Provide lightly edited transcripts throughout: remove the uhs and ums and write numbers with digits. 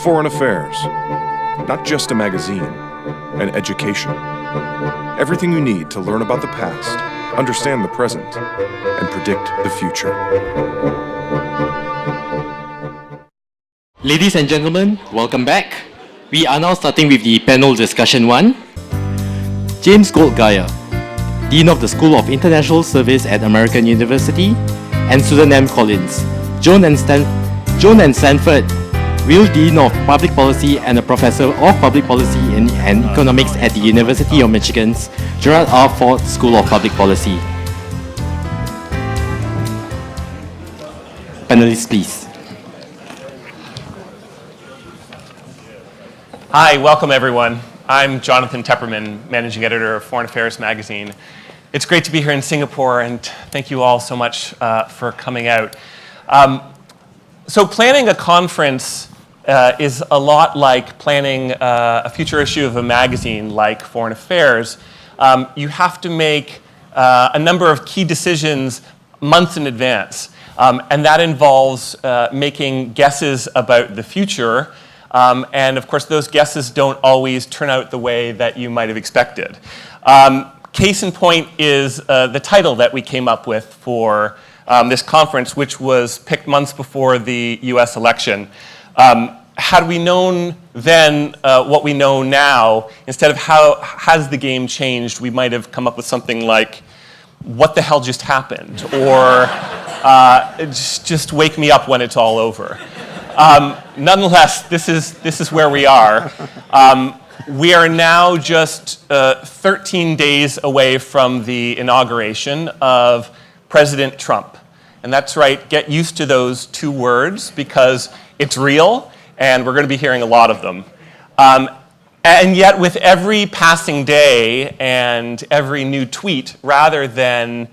Foreign Affairs, not just a magazine, an education. Everything you need to learn about the past, understand the present, and predict the future. Ladies and gentlemen, welcome back. We are now starting with the panel discussion 1. James Goldgeier, Dean of the School of International Service at American University, and Susan M. Collins, Joan and Sanford, Will Dean of Public Policy and a Professor of Public Policy and Economics at the University of Michigan's Gerald R. Ford School of Public Policy. Panelists, please. Hi, welcome everyone. I'm Jonathan Tepperman, Managing Editor of Foreign Affairs magazine. It's great to be here in Singapore, and thank you all so much for coming out. So planning a conference is a lot like planning a future issue of a magazine like Foreign Affairs. You have to make a number of key decisions months in advance, and that involves making guesses about the future. And of course, those guesses don't always turn out the way that you might have expected. Case in point is the title that we came up with for this conference, which was picked months before the US election. Had we known then what we know now, instead of how has the game changed, we might have come up with something like, what the hell just happened? Or just wake me up when it's all over. Nonetheless, this is where we are. We are now just 13 days away from the inauguration of President Trump. And that's right, get used to those two words because it's real and we're going to be hearing a lot of them. And yet with every passing day and every new tweet, rather than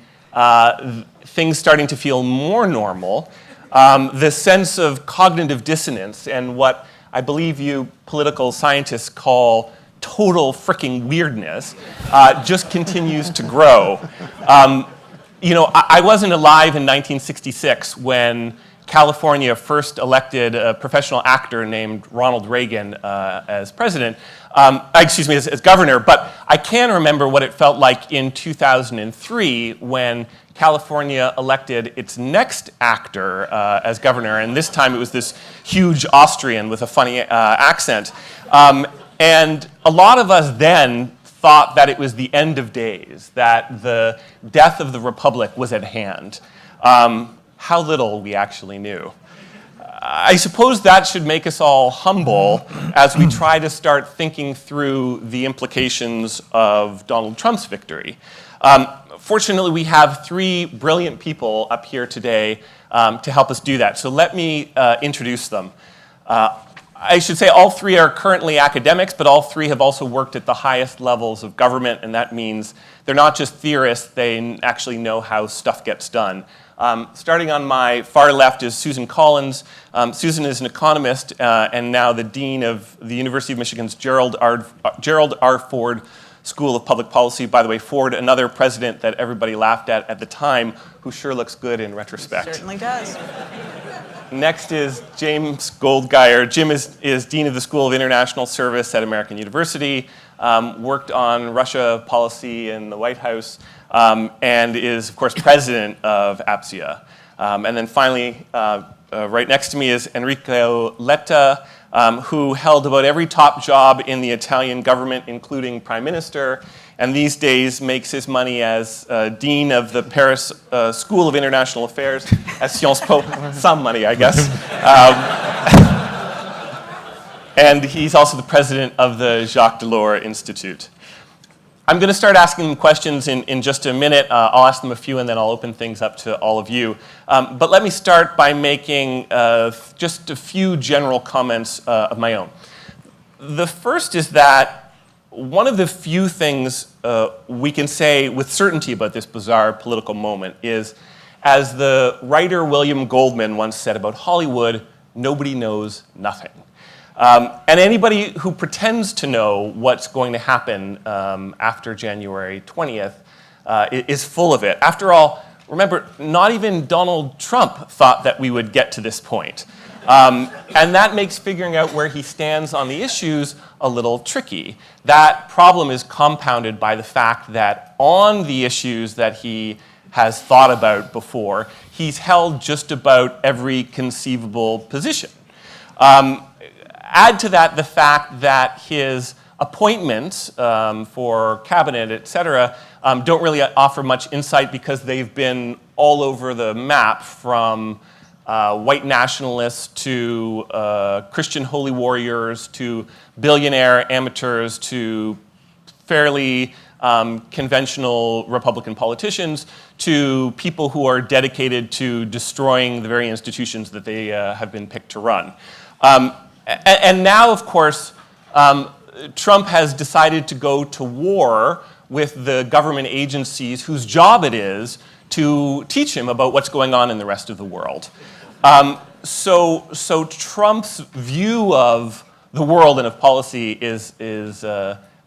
things starting to feel more normal, the sense of cognitive dissonance and what I believe you political scientists call total fricking weirdness just continues to grow. You know, I wasn't alive in 1966 when California first elected a professional actor named Ronald Reagan as president, as governor, but I can remember what it felt like in 2003 when California elected its next actor as governor, and this time it was this huge Austrian with a funny accent. And a lot of us then thought that it was the end of days, that the death of the republic was at hand. How little we actually knew. I suppose that should make us all humble as we try to start thinking through the implications of Donald Trump's victory. Fortunately, we have three brilliant people up here today to help us do that. So let me introduce them. I should say all three are currently academics, but all three have also worked at the highest levels of government, and that means they're not just theorists, they actually know how stuff gets done. Starting on my far left is Susan Collins. Susan is an economist and now the dean of the University of Michigan's Gerald R. Ford School of Public Policy. By the way, Ford, another president that everybody laughed at the time, who sure looks good in retrospect. Certainly does. Next is James Goldgeier. Jim is dean of the School of International Service at American University, worked on Russia policy in the White House, and is, of course, president of APSIA. And then finally, right next to me is Enrico Letta, who held about every top job in the Italian government, including prime minister, and these days makes his money as dean of the Paris School of International Affairs at Sciences Po. Some money, I guess. And he's also the president of the Jacques Delors Institute. I'm going to start asking them questions in just a minute. I'll ask them a few and then I'll open things up to all of you. But let me start by making just a few general comments of my own. The first is that one of the few things we can say with certainty about this bizarre political moment is, as the writer William Goldman once said about Hollywood, nobody knows nothing. And anybody who pretends to know what's going to happen after January 20th is full of it. After all, remember, not even Donald Trump thought that we would get to this point. And that makes figuring out where he stands on the issues a little tricky. That problem is compounded by the fact that on the issues that he has thought about before, he's held just about every conceivable position. Add to that the fact that his appointments for cabinet, et cetera, don't really offer much insight because they've been all over the map, from white nationalists to Christian holy warriors to billionaire amateurs to fairly conventional Republican politicians to people who are dedicated to destroying the very institutions that they have been picked to run. And now, of course, Trump has decided to go to war with the government agencies whose job it is to teach him about what's going on in the rest of the world. So Trump's view of the world and of policy is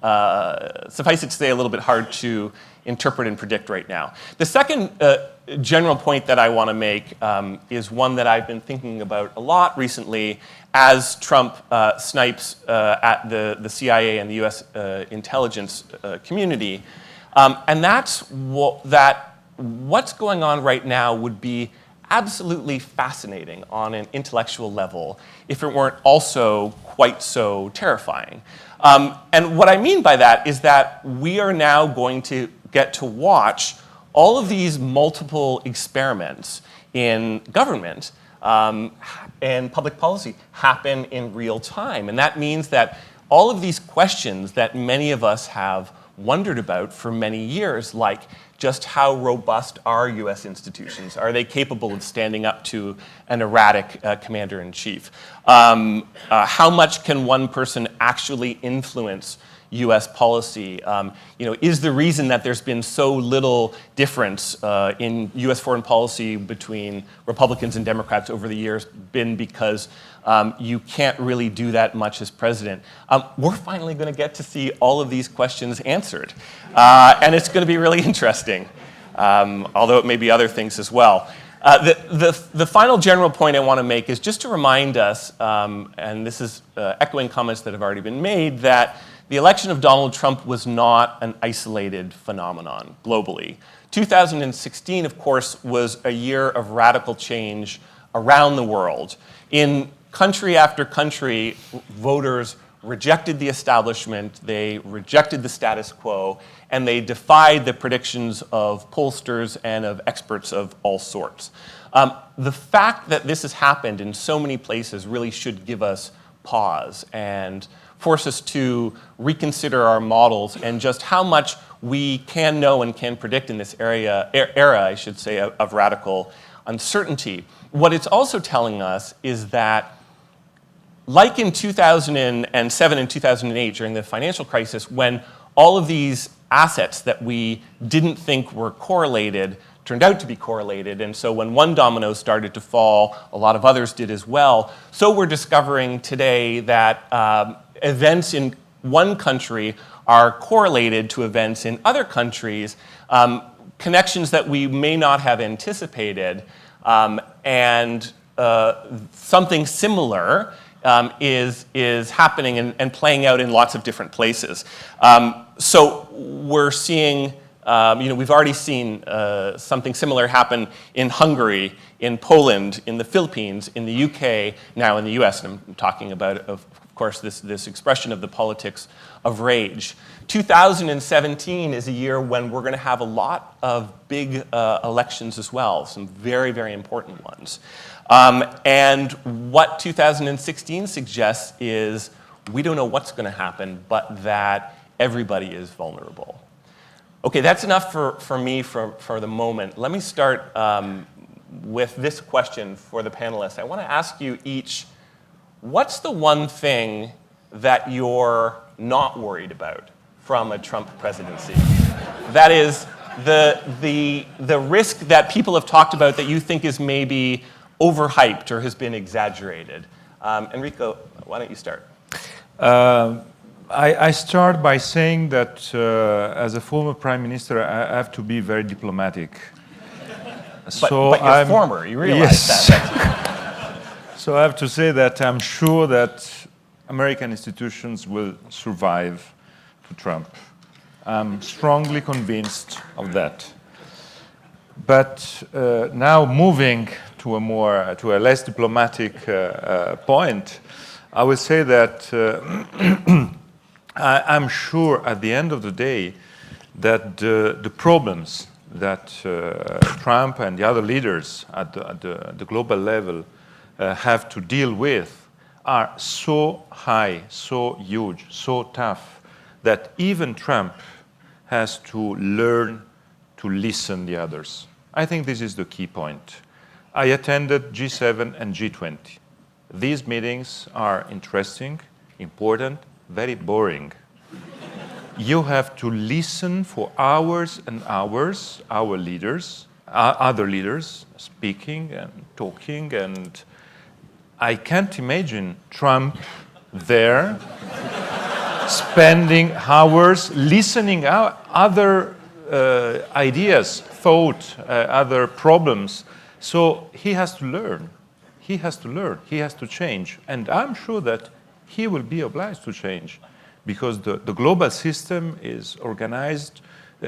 suffice it to say, a little bit hard to interpret and predict right now. The second general point that I want to make is one that I've been thinking about a lot recently as Trump snipes at the CIA and the US intelligence community. And that's what's going on right now would be absolutely fascinating on an intellectual level if it weren't also quite so terrifying. And what I mean by that is that we are now going to get to watch all of these multiple experiments in government and public policy happen in real time. And that means that all of these questions that many of us have wondered about for many years, like just how robust are US institutions? Are they capable of standing up to an erratic commander-in-chief? How much can one person actually influence US policy? Is the reason that there's been so little difference in US foreign policy between Republicans and Democrats over the years been because you can't really do that much as president? We're finally going to get to see all of these questions answered. And it's going to be really interesting, although it may be other things as well. The final general point I want to make is just to remind us, and this is echoing comments that have already been made, that the election of Donald Trump was not an isolated phenomenon globally. 2016, of course, was a year of radical change around the world. In country after country, voters rejected the establishment, they rejected the status quo, and they defied the predictions of pollsters and of experts of all sorts. The fact that this has happened in so many places really should give us pause and force us to reconsider our models and just how much we can know and can predict in this era, I should say, of radical uncertainty. What it's also telling us is that, like in 2007 and 2008 during the financial crisis, when all of these assets that we didn't think were correlated turned out to be correlated, and so when one domino started to fall, a lot of others did as well. So we're discovering today that events in one country are correlated to events in other countries, connections that we may not have anticipated, and something similar is happening and playing out in lots of different places. So we're seeing, we've already seen something similar happen in Hungary, in Poland, in the Philippines, in the UK, now in the US. And I'm talking about, of course, this expression of the politics of rage. 2017 is a year when we're going to have a lot of big elections as well, some very, very important ones. And what 2016 suggests is we don't know what's going to happen, but that everybody is vulnerable. Okay, that's enough for me for the moment. Let me start with this question for the panelists. I want to ask you each, what's the one thing that you're not worried about from a Trump presidency? That is the risk that people have talked about that you think is maybe overhyped or has been exaggerated. Enrico, why don't you start? I start by saying that as a former prime minister, I have to be very diplomatic. But you're former, you realize that. So I have to say that I'm sure that American institutions will survive to Trump. I'm strongly convinced of that. But now moving to a less diplomatic point, I would say that I'm sure at the end of the day that the problems that Trump and the other leaders at the global level have to deal with are so high, so huge, so tough, that even Trump has to learn to listen to the others. I think this is the key point. I attended G7 and G20. These meetings are interesting, important, very boring. You have to listen for hours and hours, our leaders, other leaders speaking and talking, and I can't imagine Trump there spending hours listening out other ideas, thought, other problems. So he has to learn. He has to learn. He has to change. And I'm sure that he will be obliged to change because the global system is organized,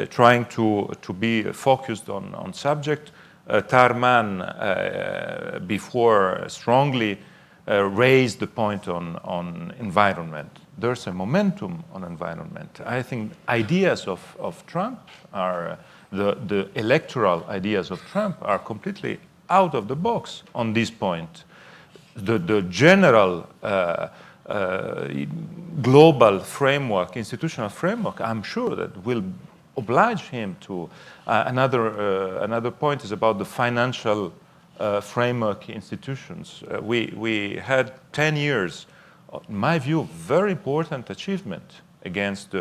trying to be focused on subject. Tarman before strongly raised the point on environment. There's a momentum on environment. I think ideas of Trump are, the electoral ideas of Trump are completely out of the box on this point. The general global framework, institutional framework, I'm sure that will oblige him to. Another point is about the financial framework institutions. We had 10 years, in my view, very important achievement against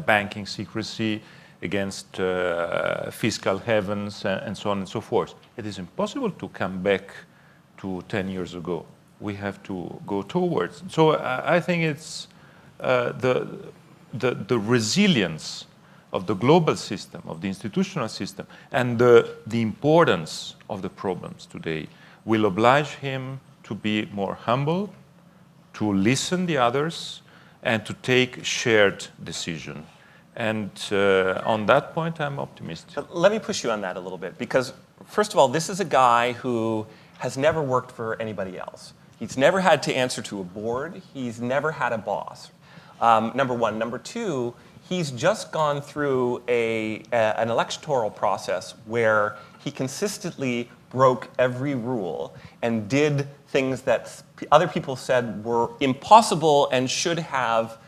banking secrecy, against fiscal havens, and so on and so forth. It is impossible to come back to 10 years ago. We have to go towards. So I think it's the resilience of the global system, of the institutional system, and the importance of the problems today will oblige him to be more humble, to listen to others, and to take shared decision. And on that point, I'm optimistic. Let me push you on that a little bit, because first of all, this is a guy who has never worked for anybody else. He's never had to answer to a board. He's never had a boss, number one. Number two, he's just gone through an electoral process where he consistently broke every rule and did things that other people said were impossible and should have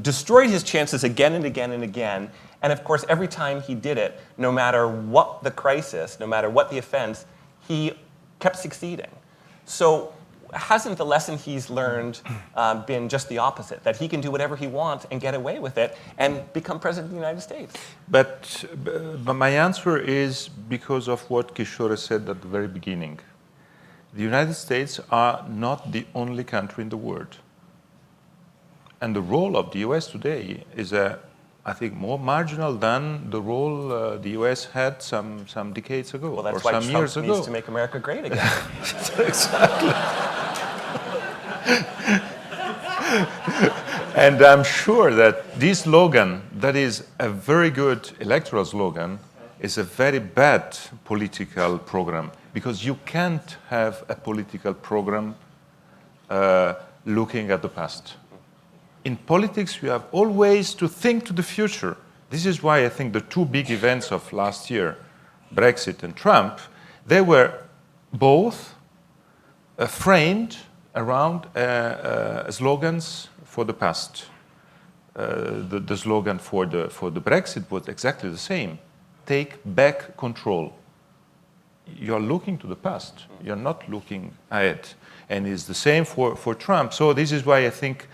destroyed his chances again and again and again. And of course, every time he did it, no matter what the crisis, no matter what the offense, he kept succeeding. So hasn't the lesson he's learned been just the opposite, that he can do whatever he wants and get away with it and become president of the United States? But my answer is because of what Kishore said at the very beginning. The United States are not the only country in the world. And the role of the US today is, I think, more marginal than the role the US had some decades ago, well, that's or why some Trump years ago. needs to make America great again. Exactly. And I'm sure that this slogan, that is a very good electoral slogan, is a very bad political program, because you can't have a political program looking at the past. In politics, you have always to think to the future. This is why I think the two big events of last year, Brexit and Trump, they were both framed around slogans for the past. The slogan for the Brexit was exactly the same: take back control. You're looking to the past. You're not looking ahead. And it's the same for Trump. So this is why I think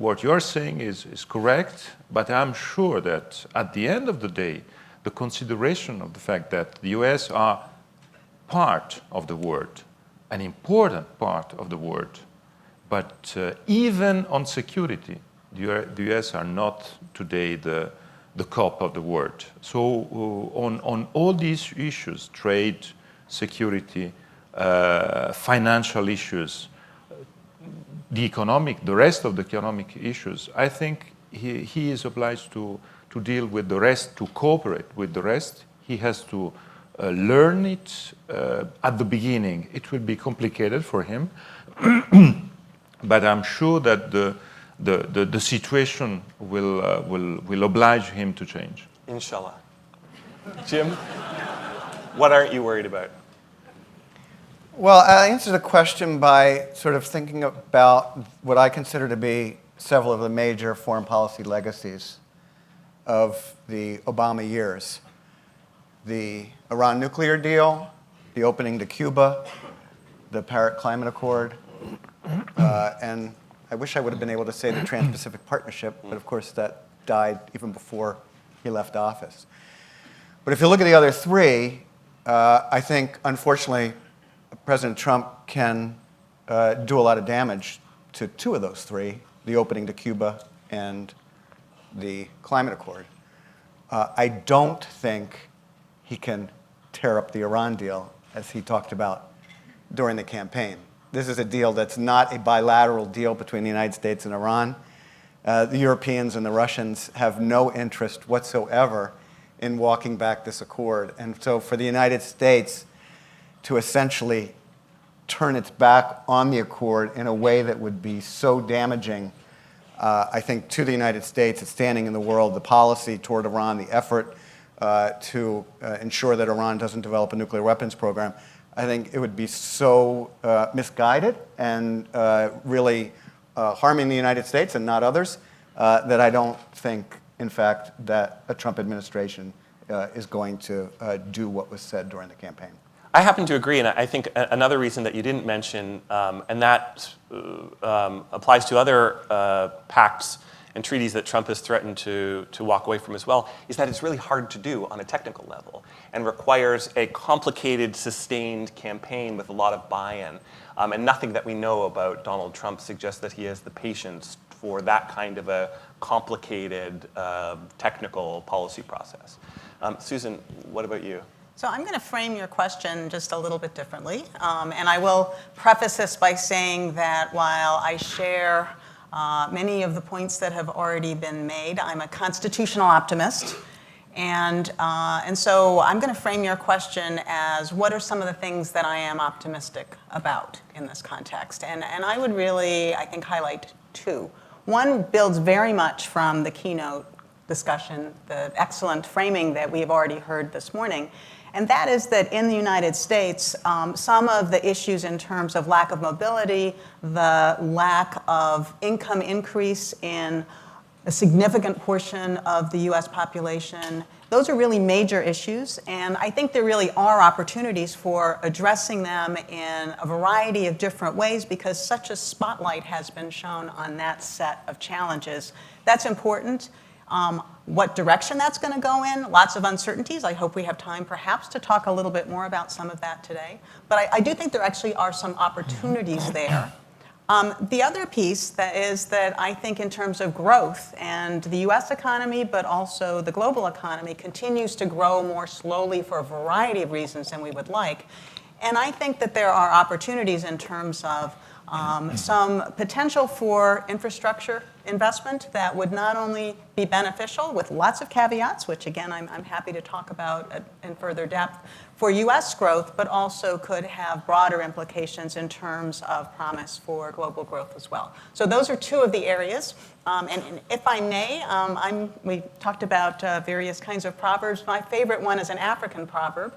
what you're saying is correct, but I'm sure that at the end of the day, the consideration of the fact that the US are part of the world, an important part of the world, but even on security, the US are not today the the COP of the world. So on all these issues, trade, security, financial issues, the rest of the economic issues, I think he is obliged to deal with the rest, to cooperate with the rest. He has to learn it at the beginning. It will be complicated for him, but I'm sure that the situation will oblige him to change. Inshallah. Jim, what aren't you worried about? Well, I answered the question by sort of thinking about what I consider to be several of the major foreign policy legacies of the Obama years. The Iran nuclear deal, the opening to Cuba, the Paris Climate Accord, and I wish I would have been able to say the Trans-Pacific Partnership, but of course that died even before he left office. But if you look at the other three, I think, unfortunately, President Trump can do a lot of damage to two of those three, the opening to Cuba and the Climate Accord. I don't think he can tear up the Iran deal, as he talked about during the campaign. This is a deal that's not a bilateral deal between the United States and Iran. The Europeans and the Russians have no interest whatsoever in walking back this accord. And so for the United States to essentially turn its back on the accord in a way that would be so damaging, I think, to the United States, its standing in the world, the policy toward Iran, the effort to ensure that Iran doesn't develop a nuclear weapons program, I think it would be so misguided and really harming the United States and not others that I don't think, in fact, that a Trump administration is going to do what was said during the campaign. I happen to agree, and I think another reason that you didn't mention, and that applies to other pacts and treaties that Trump has threatened to walk away from as well, is that it's really hard to do on a technical level and requires a complicated, sustained campaign with a lot of buy-in. And nothing that we know about Donald Trump suggests that he has the patience for that kind of a complicated technical policy process. Susan, what about you? So I'm going to frame your question just a little bit differently. And I will preface this by saying that while I share many of the points that have already been made, I'm a constitutional optimist. And so I'm going to frame your question as what are some of the things that I am optimistic about in this context. And I would really, I think, highlight two. One builds very much from the keynote discussion, the excellent framing that we've already heard this morning. And that is that in the United States, some of the issues in terms of lack of mobility, the lack of income increase in a significant portion of the US population, those are really major issues. And I think there really are opportunities for addressing them in a variety of different ways because such a spotlight has been shown on that set of challenges. That's important. What direction that's going to go in, lots of uncertainties. I hope we have time perhaps to talk a little bit more about some of that today. But I do think there actually are some opportunities there. The other piece that is that I think in terms of growth and the US economy, but also the global economy continues to grow more slowly for a variety of reasons than we would like. And I think that there are opportunities in terms of some potential for infrastructure investment that would not only be beneficial with lots of caveats, which again I'm happy to talk about in further depth, for US growth, but also could have broader implications in terms of promise for global growth as well. So those are two of the areas. And if I may, we talked about various kinds of proverbs. My favorite one is an African proverb.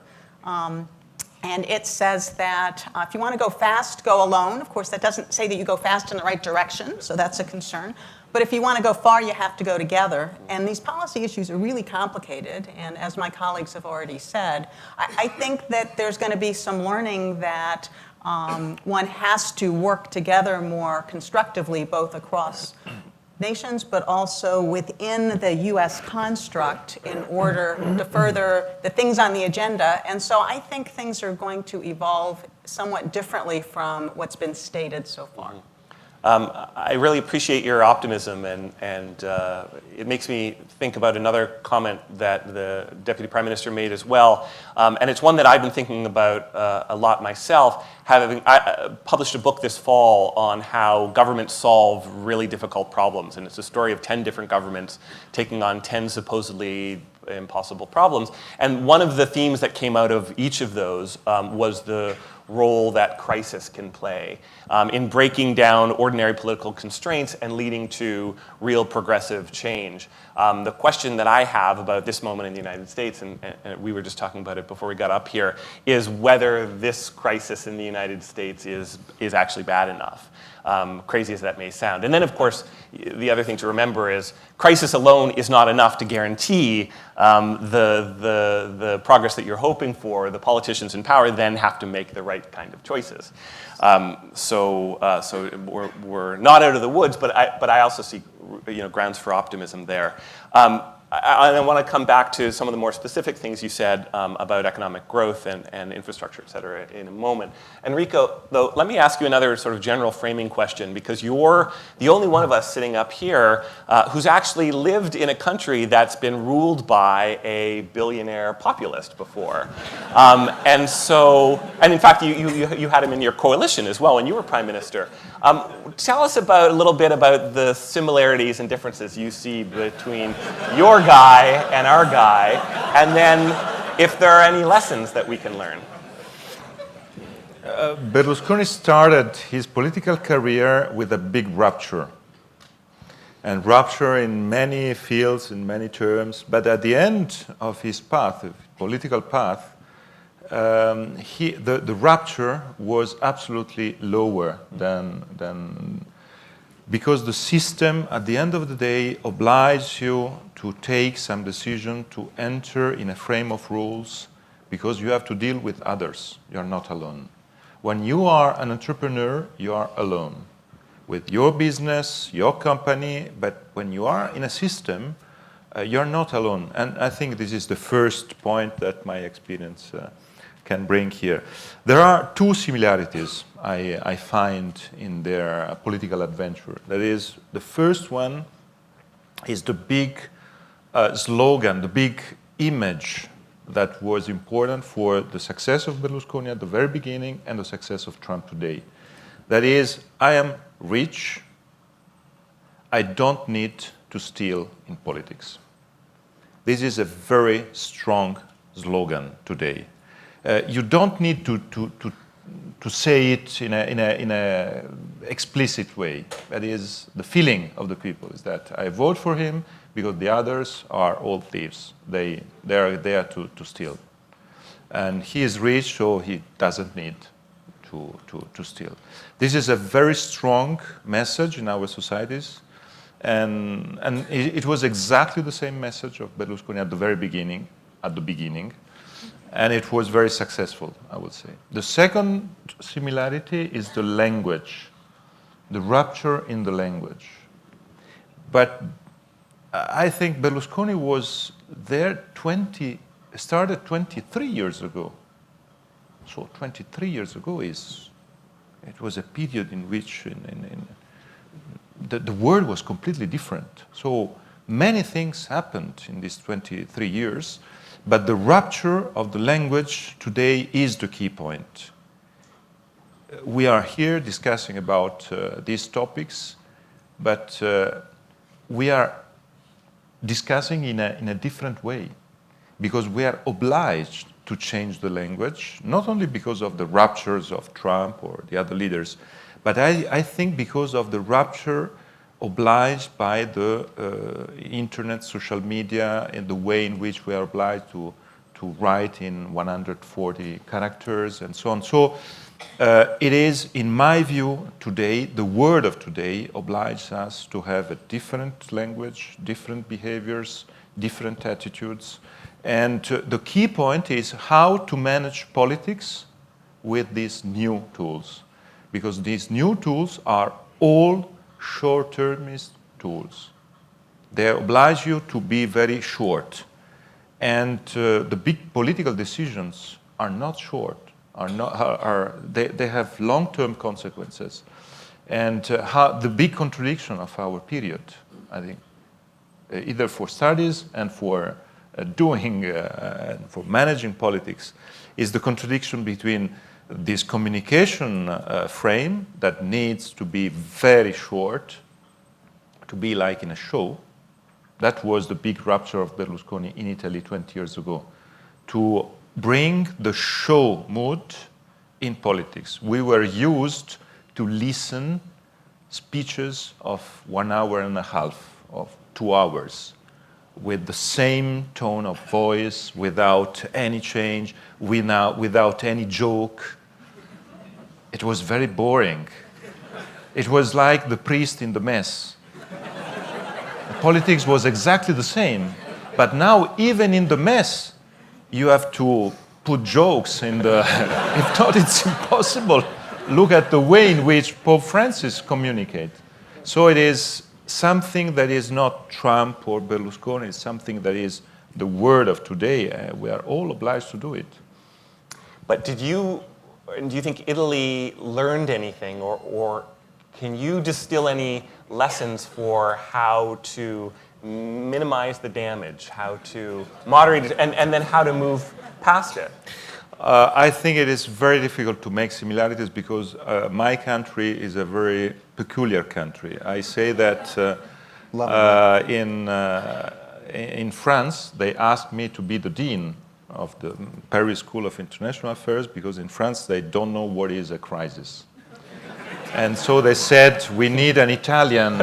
And it says that if you want to go fast, go alone. Of course, that doesn't say that you go fast in the right direction, so that's a concern. But if you want to go far, you have to go together. And these policy issues are really complicated. And as my colleagues have already said, I think that there's going to be some learning that one has to work together more constructively, both across nations, but also within the US construct in order to further the things on the agenda. And so I think things are going to evolve somewhat differently from what's been stated so far. I really appreciate your optimism, and it makes me think about another comment that the Deputy Prime Minister made as well, and it's one that I've been thinking about a lot myself. I published a book this fall on how governments solve really difficult problems, and it's a story of 10 different governments taking on 10 supposedly impossible problems. And one of the themes that came out of each of those was the role that crisis can play in breaking down ordinary political constraints and leading to real progressive change. The question that I have about this moment in the United States, and we were just talking about it before we got up here, is whether this crisis in the United States is actually bad enough. Crazy as that may sound. And then, of course, the other thing to remember is crisis alone is not enough to guarantee the progress that you're hoping for. The politicians in power then have to make the right kind of choices. So we're not out of the woods, but I also see grounds for optimism there. I want to come back to some of the more specific things you said about economic growth and infrastructure, et cetera, in a moment. Enrico, though, let me ask you another sort of general framing question, because you're the only one of us sitting up here who's actually lived in a country that's been ruled by a billionaire populist before. And in fact, you had him in your coalition as well when you were prime minister. Tell us a little bit about the similarities and differences you see between your guy and our guy, and then if there are any lessons that we can learn. Berlusconi started his political career with a big rupture. And rupture in many fields, in many terms, but at the end of his path, political path, the rupture was absolutely lower than because the system, at the end of the day, obliges you to take some decision to enter in a frame of rules because you have to deal with others. You are not alone. When you are an entrepreneur, you are alone with your business, your company, but when you are in a system, you're not alone. And I think this is the first point that my experience can bring here. There are two similarities I find in their political adventure. That is, the first one is the big slogan, the big image that was important for the success of Berlusconi at the very beginning and the success of Trump today. That is, I am rich, I don't need to steal in politics. This is a very strong slogan today. You don't need to say it in a explicit way. That is, the feeling of the people is that I vote for him because the others are all thieves. They are there to steal. And he is rich, so he doesn't need to steal. This is a very strong message in our societies. And it was exactly the same message of Berlusconi at the very beginning, and it was very successful, I would say. The second similarity is the language, the rupture in the language. But I think Berlusconi was there started 23 years ago. So 23 years ago it was a period in which the world was completely different. So many things happened in these 23 years, but the rupture of the language today is the key point. We are here discussing about these topics, but we are discussing in a different way because we are obliged to change the language, not only because of the ruptures of Trump or the other leaders, but I think because of the rupture obliged by the internet, social media, and the way in which we are obliged to write in 140 characters and so on. So it is, in my view, today, the world of today obliges us to have a different language, different behaviors, different attitudes. And the key point is how to manage politics with these new tools. Because these new tools are all short-termist tools. They oblige you to be very short. And the big political decisions are not short, they have long-term consequences. And how the big contradiction of our period, I think, either for studies and for for managing politics, is the contradiction between this communication frame that needs to be very short, to be like in a show. That was the big rupture of Berlusconi in Italy 20 years ago, to bring the show mood in politics. We were used to listen speeches of 1 hour and a half, of 2 hours, with the same tone of voice, without any change, without any joke. It was very boring. It was like the priest in the mess. Politics was exactly the same. But now, even in the mess, you have to put jokes in the... If not, it's impossible. Look at the way in which Pope Francis communicates. So it is something that is not Trump or Berlusconi, it's something that is the word of today. We are all obliged to do it. But do you think Italy learned anything, or can you distill any lessons for how to minimize the damage, how to moderate it, and then how to move past it? I think it is very difficult to make similarities because my country is a very peculiar country. I say that in France, they asked me to be the dean of the Paris School of International Affairs because in France they don't know what is a crisis. And so they said, we need an Italian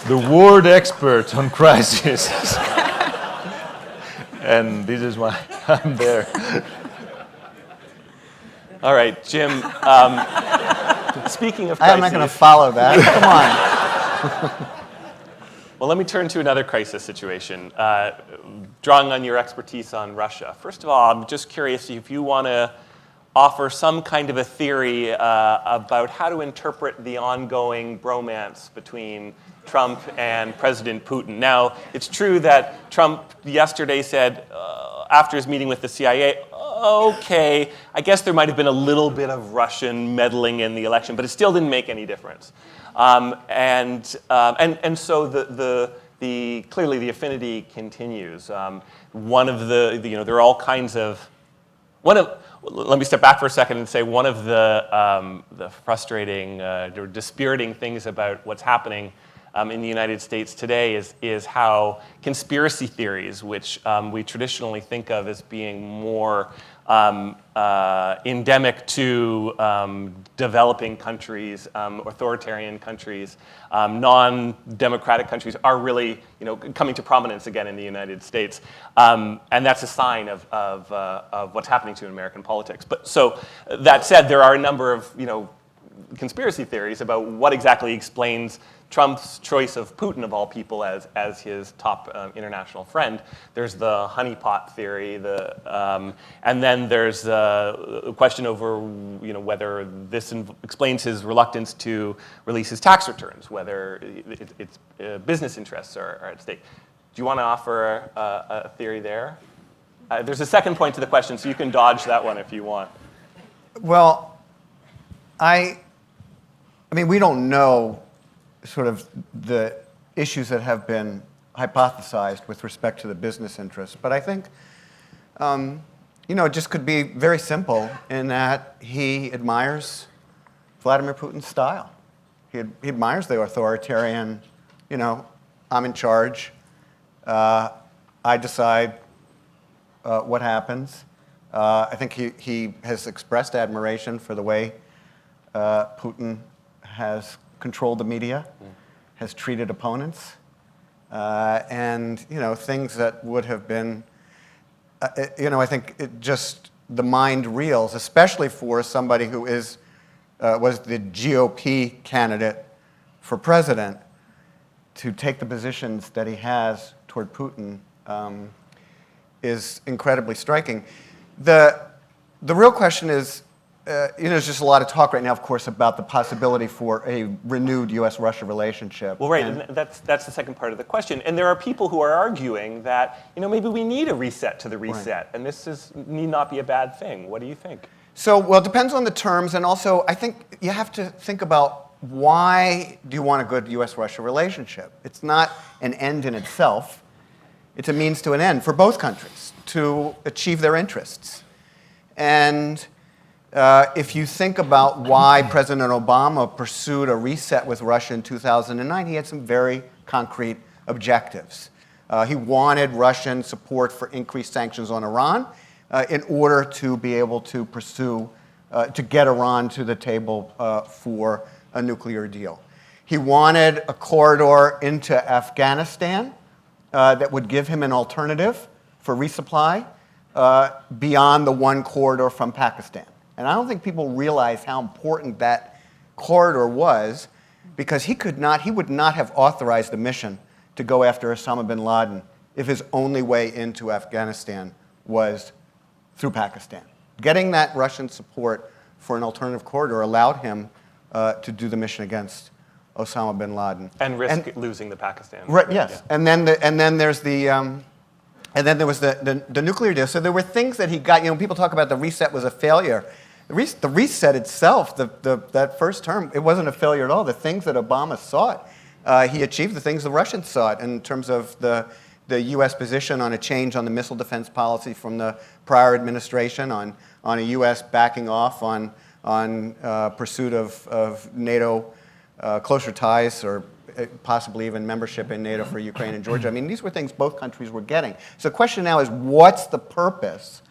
the world expert on crisis. And this is why I'm there. All right, Jim. Speaking of crises, I'm not going to follow that. Come on. Well, let me turn to another crisis situation, drawing on your expertise on Russia. First of all, I'm just curious if you want to offer some kind of a theory about how to interpret the ongoing bromance between Trump and President Putin. Now, it's true that Trump yesterday said, after his meeting with the CIA, okay, I guess there might have been a little bit of Russian meddling in the election, but it still didn't make any difference. And so clearly the affinity continues. One of there are all kinds of, let me step back for a second and say one of the frustrating or dispiriting things about what's happening in the United States today is how conspiracy theories, which we traditionally think of as being more endemic to developing countries, authoritarian countries, non-democratic countries, are really coming to prominence again in the United States, and that's a sign of what's happening to American politics. But so that said, there are a number of conspiracy theories about what exactly explains Trump's choice of Putin, of all people, as his top international friend. There's the honeypot theory, and then there's a question over whether this explains his reluctance to release his tax returns, whether its business interests are at stake. Do you want to offer a theory there? There's a second point to the question, so you can dodge that one if you want. Well, I mean, we don't know sort of the issues that have been hypothesized with respect to the business interests. But I think, it just could be very simple in that he admires Vladimir Putin's style. He admires the authoritarian, I'm in charge, I decide what happens. I think he has expressed admiration for the way Putin has controlled the media, has treated opponents, and things that would have been, I think the mind reels, especially for somebody who was the GOP candidate for president, to take the positions that he has toward Putin is incredibly striking. The real question is, there's just a lot of talk right now, of course, about the possibility for a renewed U.S.-Russia relationship. Well, right, and that's the second part of the question. And there are people who are arguing that, maybe we need a reset to the reset, and this need not be a bad thing. What do you think? So, well, it depends on the terms, and also I think you have to think about why do you want a good U.S.-Russia relationship? It's not an end in itself. It's a means to an end for both countries to achieve their interests. And if you think about why President Obama pursued a reset with Russia in 2009, he had some very concrete objectives. He wanted Russian support for increased sanctions on Iran in order to be able to pursue, to get Iran to the table for a nuclear deal. He wanted a corridor into Afghanistan that would give him an alternative for resupply beyond the one corridor from Pakistan. And I don't think people realize how important that corridor was, because he would not have authorized the mission to go after Osama bin Laden if his only way into Afghanistan was through Pakistan. Getting that Russian support for an alternative corridor allowed him to do the mission against Osama bin Laden. And risk losing the Pakistan. Right, yes. Yeah. And then there's and then there was the nuclear deal. So there were things that he got. People talk about the reset was a failure. The reset itself, that first term, it wasn't a failure at all. The things that Obama sought, he achieved the things the Russians sought in terms of the U.S. position on a change on the missile defense policy from the prior administration, on a U.S. backing off on pursuit of NATO closer ties, or possibly even membership in NATO for Ukraine and Georgia. I mean, these were things both countries were getting. So the question now is, what's the purpose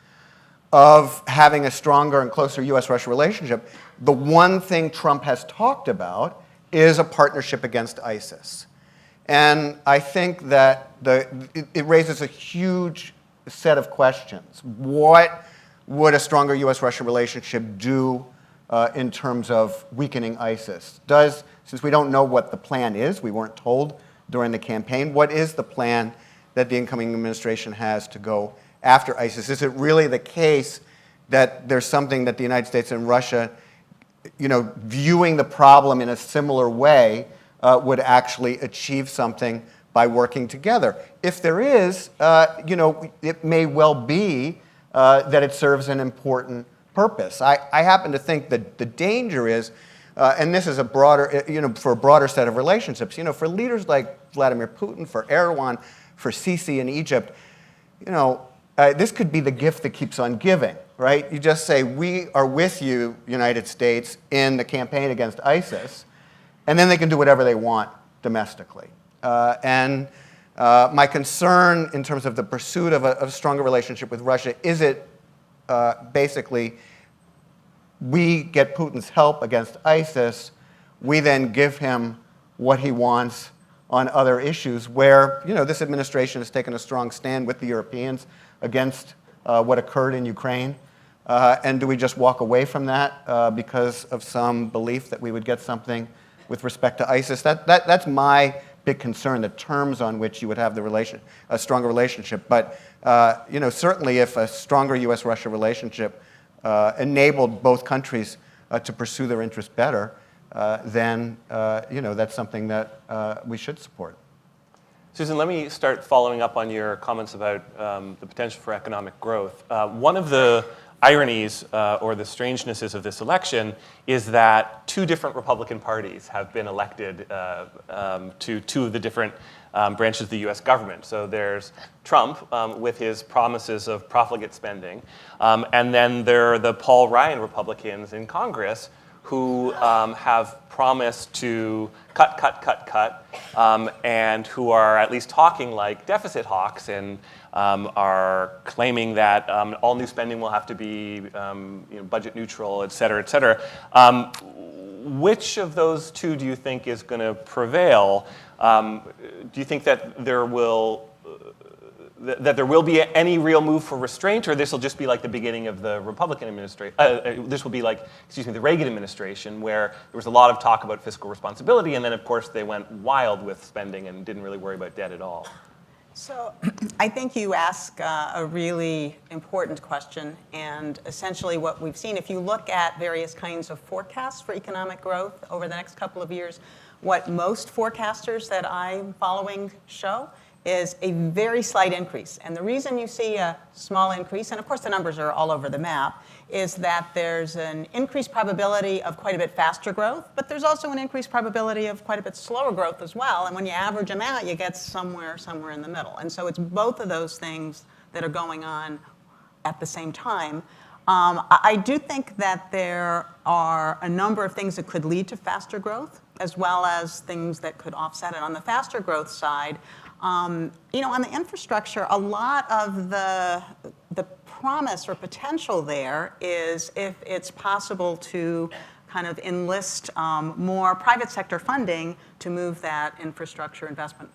of having a stronger and closer U.S.-Russia relationship? The one thing Trump has talked about is a partnership against ISIS. And I think that it raises a huge set of questions. What would a stronger U.S.-Russia relationship do in terms of weakening ISIS? Since we don't know what the plan is, we weren't told during the campaign, what is the plan that the incoming administration has to go after ISIS? Is it really the case that there's something that the United States and Russia, viewing the problem in a similar way, would actually achieve something by working together? If there is, it may well be that it serves an important purpose. I happen to think that the danger is, and this is a broader, for a broader set of relationships, for leaders like Vladimir Putin, for Erdogan, for Sisi in Egypt, this could be the gift that keeps on giving, right? You just say, we are with you, United States, in the campaign against ISIS, and then they can do whatever they want domestically. And my concern in terms of the pursuit of a stronger relationship with Russia, is it basically we get Putin's help against ISIS, we then give him what he wants on other issues where, this administration has taken a strong stand with the Europeans against what occurred in Ukraine. And do we just walk away from that because of some belief that we would get something with respect to ISIS? That's my big concern, the terms on which you would have a stronger relationship. But certainly if a stronger U.S.-Russia relationship enabled both countries to pursue their interests better, then that's something that we should support. Susan, let me start following up on your comments about the potential for economic growth. One of the ironies or the strangenesses of this election is that two different Republican parties have been elected to two of the different branches of the U.S. government. So there's Trump with his promises of profligate spending, and then there are the Paul Ryan Republicans in Congress who have promised to cut, and who are at least talking like deficit hawks and are claiming that all new spending will have to be budget neutral, et cetera, et cetera. Which of those two do you think is going to prevail? Do you think that there will be any real move for restraint, or this will just be like the beginning of the Republican administration? This will be like, the Reagan administration, where there was a lot of talk about fiscal responsibility, and then of course they went wild with spending and didn't really worry about debt at all. So I think you ask a really important question, and essentially what we've seen, if you look at various kinds of forecasts for economic growth over the next couple of years, what most forecasters that I'm following show is a very slight increase. And the reason you see a small increase, and of course the numbers are all over the map, is that there's an increased probability of quite a bit faster growth, but there's also an increased probability of quite a bit slower growth as well. And when you average them out, you get somewhere in the middle. And so it's both of those things that are going on at the same time. I do think that there are a number of things that could lead to faster growth, as well as things that could offset it. On the faster growth side, on the infrastructure, a lot of the promise or potential there is if it's possible to kind of enlist more private sector funding to move that infrastructure investment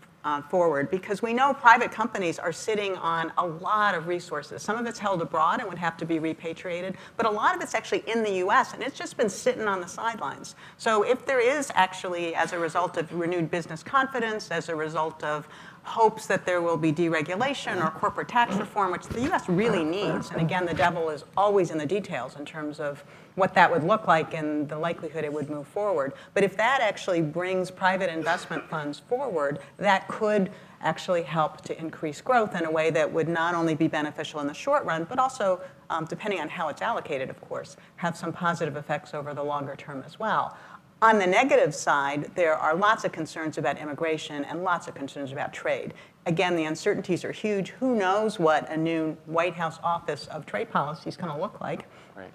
forward, because we know private companies are sitting on a lot of resources. Some of it's held abroad and would have to be repatriated, but a lot of it's actually in the US, and it's just been sitting on the sidelines. So if there is actually, as a result of renewed business confidence, as a result of hopes that there will be deregulation or corporate tax reform, which the US really needs, and again, the devil is always in the details in terms of what that would look like and the likelihood it would move forward. But if that actually brings private investment funds forward, that could actually help to increase growth in a way that would not only be beneficial in the short run, but also, depending on how it's allocated, of course, have some positive effects over the longer term as well. On the negative side, there are lots of concerns about immigration and lots of concerns about trade. Again, the uncertainties are huge. Who knows what a new White House Office of Trade Policy is going to look like? Right.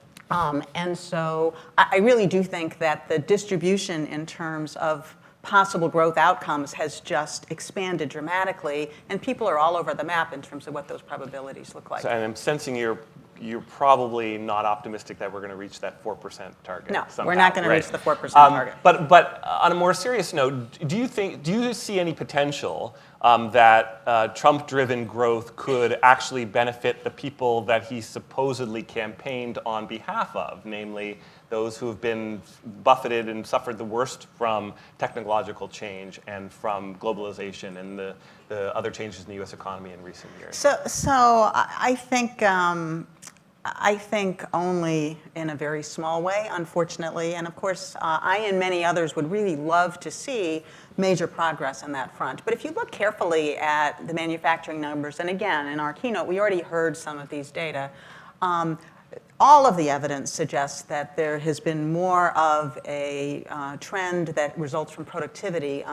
And so I really do think that the distribution in terms of possible growth outcomes has just expanded dramatically, and people are all over the map in terms of what those probabilities look like. So, and I'm sensing you're probably not optimistic that we're going to reach that 4% target. No, sometime, we're not going to right? reach the 4% target. But on a more serious note, do you see any potential that Trump-driven growth could actually benefit the people that he supposedly campaigned on behalf of, namely those who have been buffeted and suffered the worst from technological change and from globalization and the other changes in the U.S. economy in recent years? So I think only in a very small way, unfortunately. And of course, I and many others would really love to see major progress on that front. But if you look carefully at the manufacturing numbers, and again, in our keynote, we already heard some of these data, all of the evidence suggests that there has been more of a trend that results from productivity.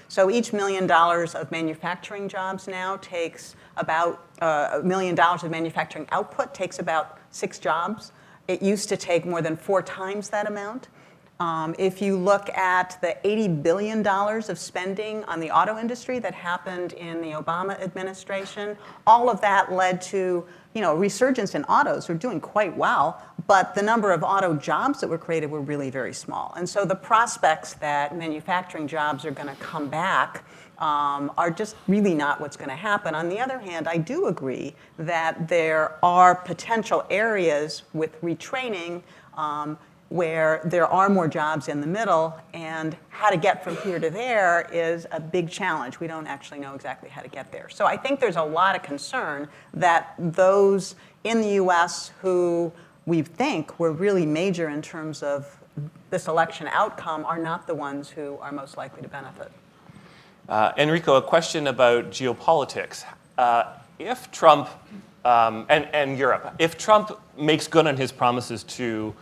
So each $1 million of manufacturing jobs now takes about $1 million of manufacturing output takes about 6 jobs. It used to take more than 4 times that amount. If you look at the $80 billion of spending on the auto industry that happened in the Obama administration, all of that led to a resurgence in autos. We're doing quite well, but the number of auto jobs that were created were really very small. And so the prospects that manufacturing jobs are going to come back are just really not what's going to happen. On the other hand, I do agree that there are potential areas with retraining where there are more jobs in the middle, and how to get from here to there is a big challenge. We don't actually know exactly how to get there. So I think there's a lot of concern that those in the US who we think were really major in terms of this election outcome are not the ones who are most likely to benefit. Enrico, a question about geopolitics. If Trump, and Europe, if Trump makes good on his promises to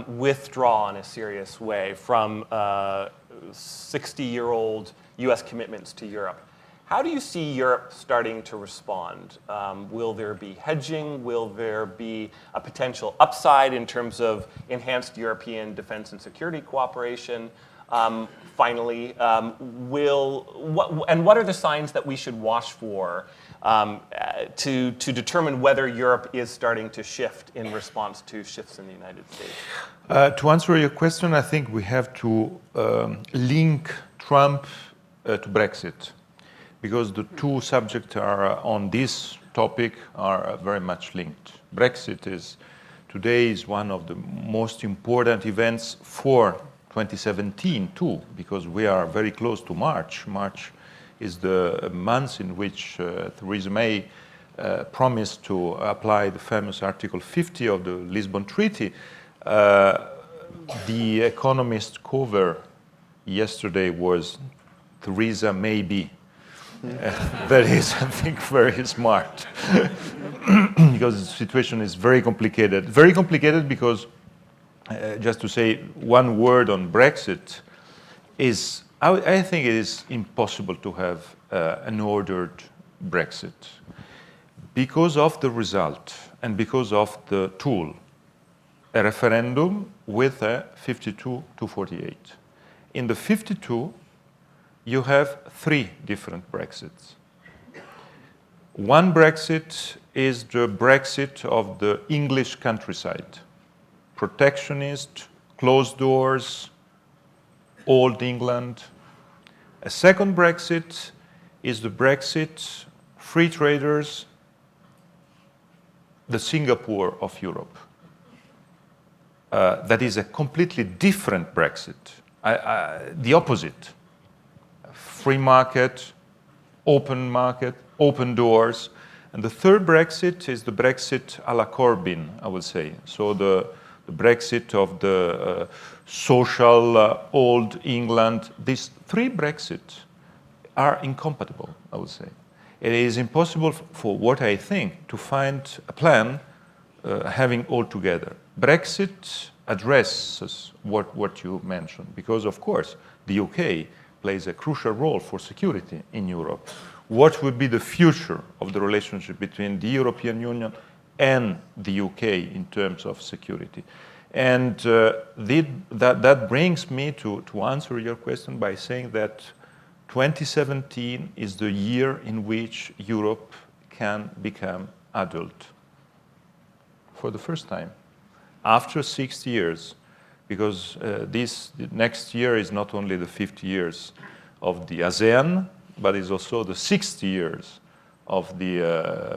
withdraw in a serious way from 60-year-old US commitments to Europe, how do you see Europe starting to respond? Will there be hedging? Will there be a potential upside in terms of enhanced European defense and security cooperation? Finally, what are the signs that we should watch for to determine whether Europe is starting to shift in response to shifts in the United States? To answer your question, I think we have to link Trump to Brexit, because the two subjects are on this topic are very much linked. Brexit today is one of the most important events for 2017 too, because we are very close to March. March is the month in which Theresa May promised to apply the famous Article 50 of the Lisbon Treaty. The Economist cover yesterday was Theresa Maybe. That is, I think, very smart because the situation is very complicated. Very complicated because, just to say one word on Brexit, I think it is impossible to have an ordered Brexit because of the result and because of the tool, a referendum with a 52 to 48. In the 52, you have 3 different Brexits. One Brexit is the Brexit of the English countryside. Protectionist, closed doors, old England. A second Brexit is the Brexit, free traders, the Singapore of Europe. That is a completely different Brexit, the opposite. Free market, open doors. And the third Brexit is the Brexit à la Corbyn, I would say. So the Brexit of the social old England. These 3 Brexits are incompatible, I would say. It is impossible for what I think to find a plan having all together. Brexit addresses what you mentioned because, of course, the UK plays a crucial role for security in Europe. What would be the future of the relationship between the European Union and the UK in terms of security? And that brings me to answer your question by saying that 2017 is the year in which Europe can become adult for the first time after 60 years. Because this next year is not only the 50 years of the ASEAN, but is also the 60 years of the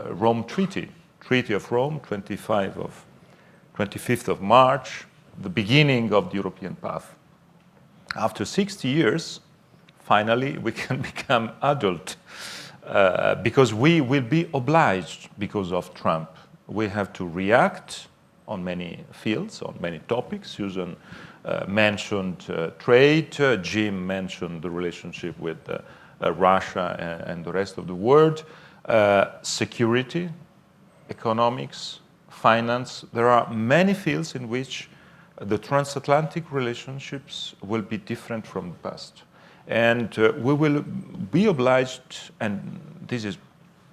Rome Treaty, Treaty of Rome, 25th of March, the beginning of the European path. After 60 years, finally, we can become adult because we will be obliged because of Trump. We have to react on many fields, on many topics. Susan mentioned trade, Jim mentioned the relationship with Russia and the rest of the world, security, economics, finance. There are many fields in which the transatlantic relationships will be different from the past. And we will be obliged, and this is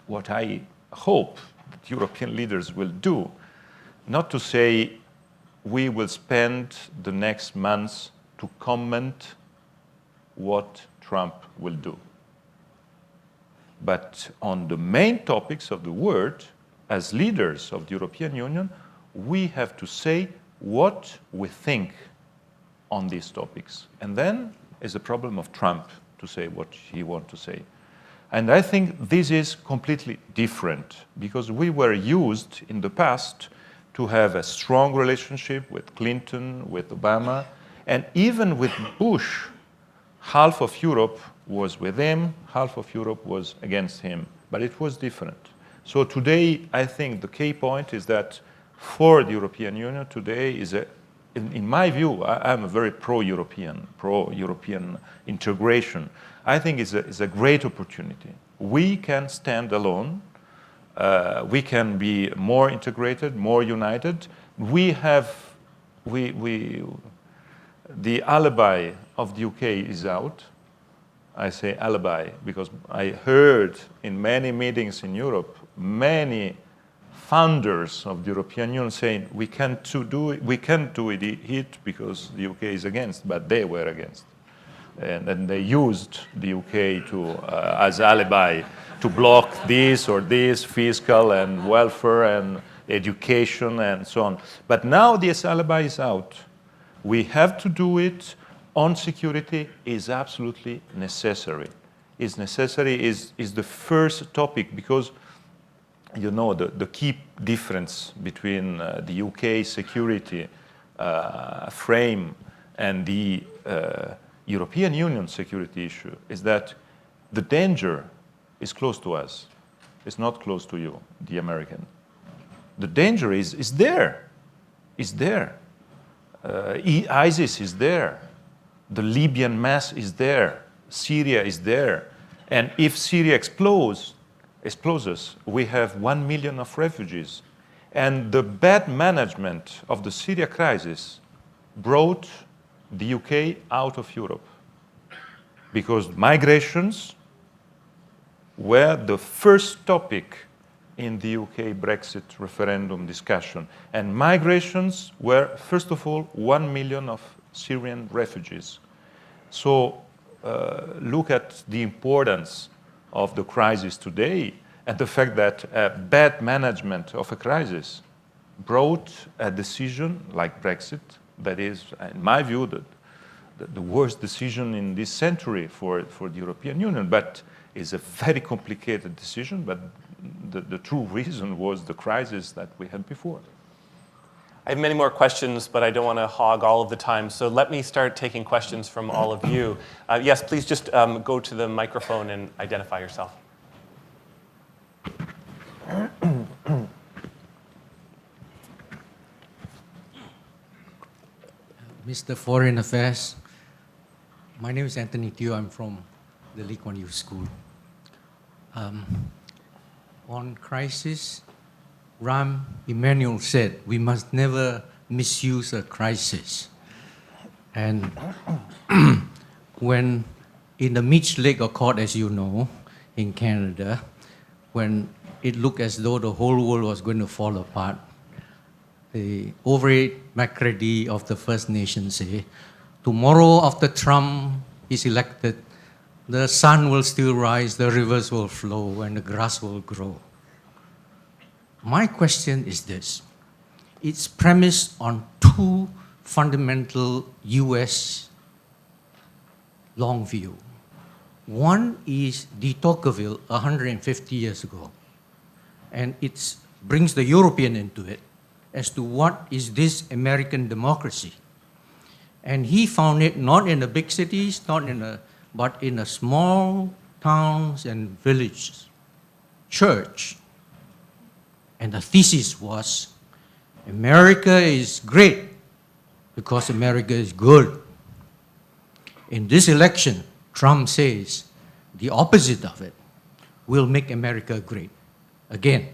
what I hope that European leaders will do, not to say we will spend the next months to comment what Trump will do. But on the main topics of the world, as leaders of the European Union, we have to say what we think on these topics. And then is the problem of Trump to say what he wants to say. And I think this is completely different because we were used in the past to have a strong relationship with Clinton, with Obama, and even with Bush. Half of Europe was with him, half of Europe was against him, but it was different. So today, I think the key point is that for the European Union today is in my view, I'm a very pro-European integration. I think it's a great opportunity. We can stand alone. We can be more integrated, more united. The alibi of the UK is out. I say alibi because I heard in many meetings in Europe, many founders of the European Union saying we can't do it because the UK is against, but they were against. And they used the UK as alibi to block this or this, fiscal and welfare and education and so on. But now this alibi is out. We have to do it on security is absolutely necessary. Is necessary is the first topic because you know the key difference between the UK security frame and the European Union security issue is that the danger is close to us. It's not close to you, the American. The danger is there. It's there. ISIS is there. The Libyan mess is there. Syria is there. And if Syria explodes, we have 1 million of refugees. And the bad management of the Syria crisis brought the UK out of Europe. Because migrations were the first topic in the UK Brexit referendum discussion. And migrations were, first of all, 1 million of Syrian refugees. So look at the importance of the crisis today and the fact that bad management of a crisis brought a decision like Brexit that is, in my view, the worst decision in this century for the European Union. But it's a very complicated decision, but the true reason was the crisis that we had before. I have many more questions, but I don't want to hog all of the time. So let me start taking questions from all of you. Yes, please just go to the microphone and identify yourself. Mr. Foreign Affairs, my name is Anthony Teo. I'm from the Lee Kuan Yew School. On crisis, Rahm Emanuel said, we must never misuse a crisis. And when in the Mitch Lake Accord, as you know, in Canada, when it looked as though the whole world was going to fall apart, the overhead McCready of the First Nations say, tomorrow after Trump is elected, the sun will still rise, the rivers will flow, and the grass will grow. My question is this. It's premised on two fundamental US long view. One is de Tocqueville 150 years ago, and it brings the European into it as to what is this American democracy. And he found it not in the big cities, but in the small towns and villages, church. And the thesis was, America is great because America is good. In this election, Trump says the opposite of it, will make America great again.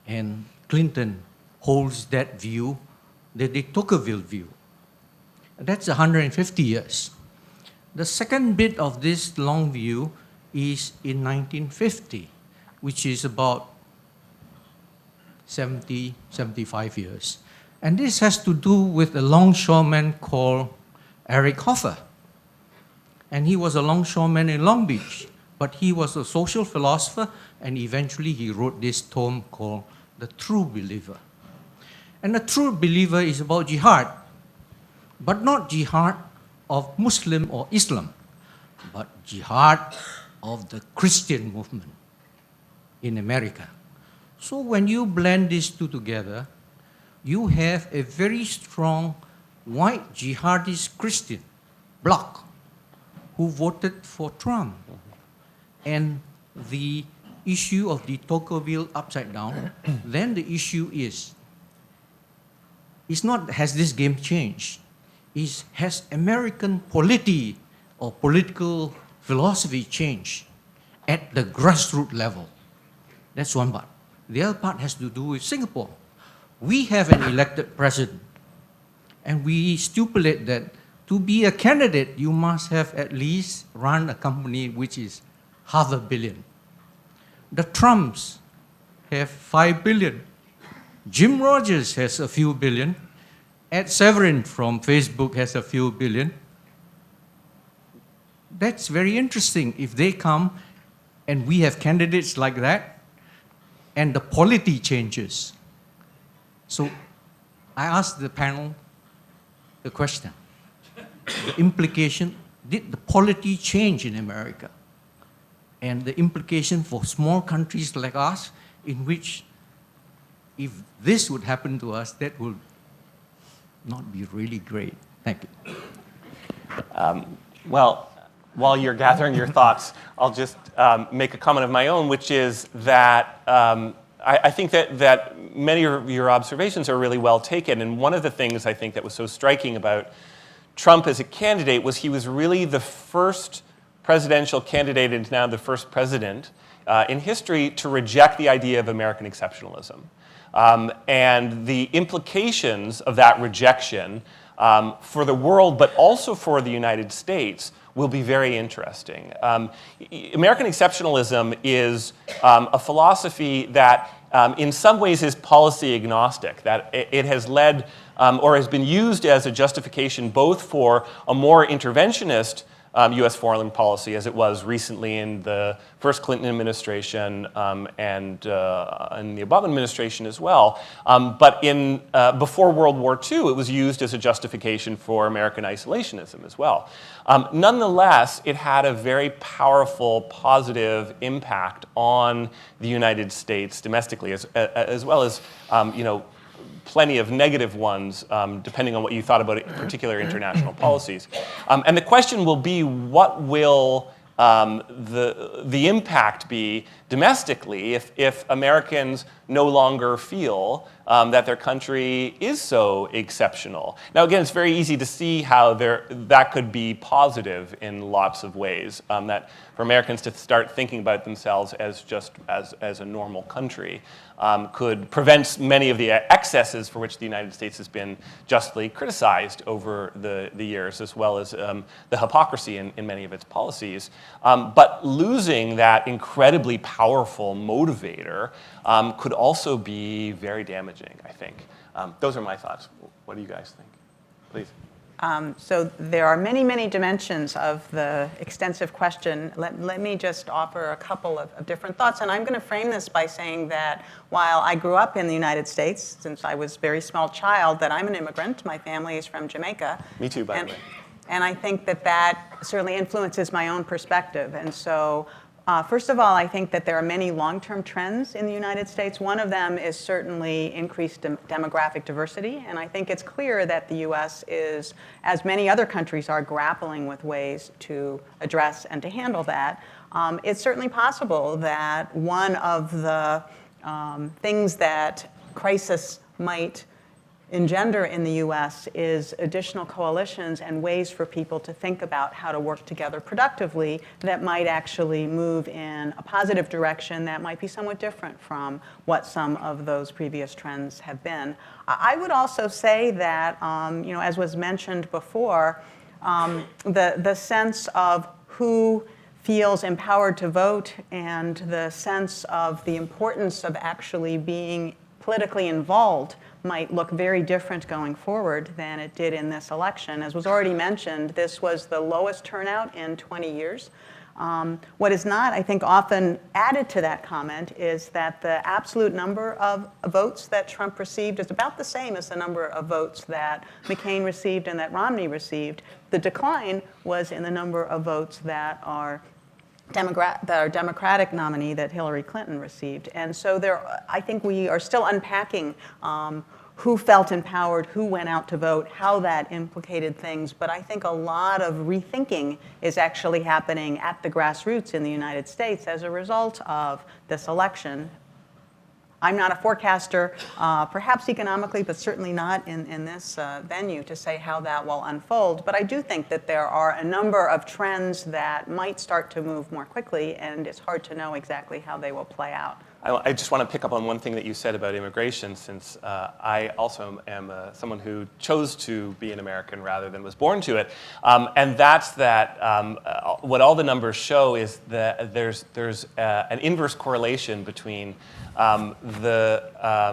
And Clinton holds that view, the de Tocqueville view. That's 150 years. The second bit of this long view is in 1950, which is about 70, 75 years. And this has to do with a longshoreman called Eric Hoffer. And he was a longshoreman in Long Beach, but he was a social philosopher, and eventually he wrote this tome called The True Believer. And the true believer is about jihad, but not jihad of Muslim or Islam, but jihad of the Christian movement in America. So when you blend these two together, you have a very strong white jihadist Christian bloc who voted for Trump. And the issue of the Tocqueville upside down, then the issue is, it's not has this game changed, has American polity or political philosophy changed at the grassroots level? That's one part. The other part has to do with Singapore. We have an elected president, and we stipulate that to be a candidate, you must have at least run a company which is $500 million. The Trumps have $5 billion. Jim Rogers has a few billion. Ed Severin from Facebook has a few billion. That's very interesting if they come and we have candidates like that and the polity changes. So I asked the panel the question, the implication, did the polity change in America? And the implication for small countries like us, in which if this would happen to us, that would not be really great. Thank you. Well, while you're gathering your thoughts, I'll just make a comment of my own, which is that I think that many of your observations are really well taken. And one of the things I think that was so striking about Trump as a candidate was he was really the first presidential candidate and now the first president in history to reject the idea of American exceptionalism. And the implications of that rejection for the world, but also for the United States, will be very interesting. American exceptionalism is a philosophy that in some ways is policy agnostic, that it has led or has been used as a justification both for a more interventionist U.S. foreign policy, as it was recently in the first Clinton administration and in the Obama administration as well. But before World War II, it was used as a justification for American isolationism as well. Nonetheless, it had a very powerful, positive impact on the United States domestically, as well as plenty of negative ones, depending on what you thought about particular international policies. And the question will be, what will the impact be domestically if Americans no longer feel that their country is so exceptional? Now, again, it's very easy to see how that could be positive in lots of ways, that for Americans to start thinking about themselves as just as a normal country could prevent many of the excesses for which the United States has been justly criticized over the years, as well as the hypocrisy in many of its policies. But losing that incredibly powerful motivator could also be very damaging, I think. Those are my thoughts. What do you guys think? Please. So there are many, many dimensions of the extensive question. Let me just offer a couple of different thoughts. And I'm going to frame this by saying that while I grew up in the United States, since I was a very small child, that I'm an immigrant. My family is from Jamaica. Me too, by the way. And I think that certainly influences my own perspective. And so first of all, I think that there are many long-term trends in the United States. One of them is certainly increased demographic diversity. And I think it's clear that the U.S. is, as many other countries are, grappling with ways to address and to handle that. It's certainly possible that one of the things that crisis might engender in the U.S. is additional coalitions and ways for people to think about how to work together productively that might actually move in a positive direction that might be somewhat different from what some of those previous trends have been. I would also say that, as was mentioned before, the sense of who feels empowered to vote and the sense of the importance of actually being politically involved might look very different going forward than it did in this election. As was already mentioned, this was the lowest turnout in 20 years. What is not, I think, often added to that comment is that the absolute number of votes that Trump received is about the same as the number of votes that McCain received and that Romney received. The decline was in the number of votes that our Democratic nominee that Hillary Clinton received. And so I think we are still unpacking who felt empowered, who went out to vote, how that implicated things. But I think a lot of rethinking is actually happening at the grassroots in the United States as a result of this election. I'm not a forecaster, perhaps economically, but certainly not in this venue to say how that will unfold. But I do think that there are a number of trends that might start to move more quickly, and it's hard to know exactly how they will play out. I just want to pick up on one thing that you said about immigration, since I also am someone who chose to be an American rather than was born to it. And that's that what all the numbers show is that there's an inverse correlation between the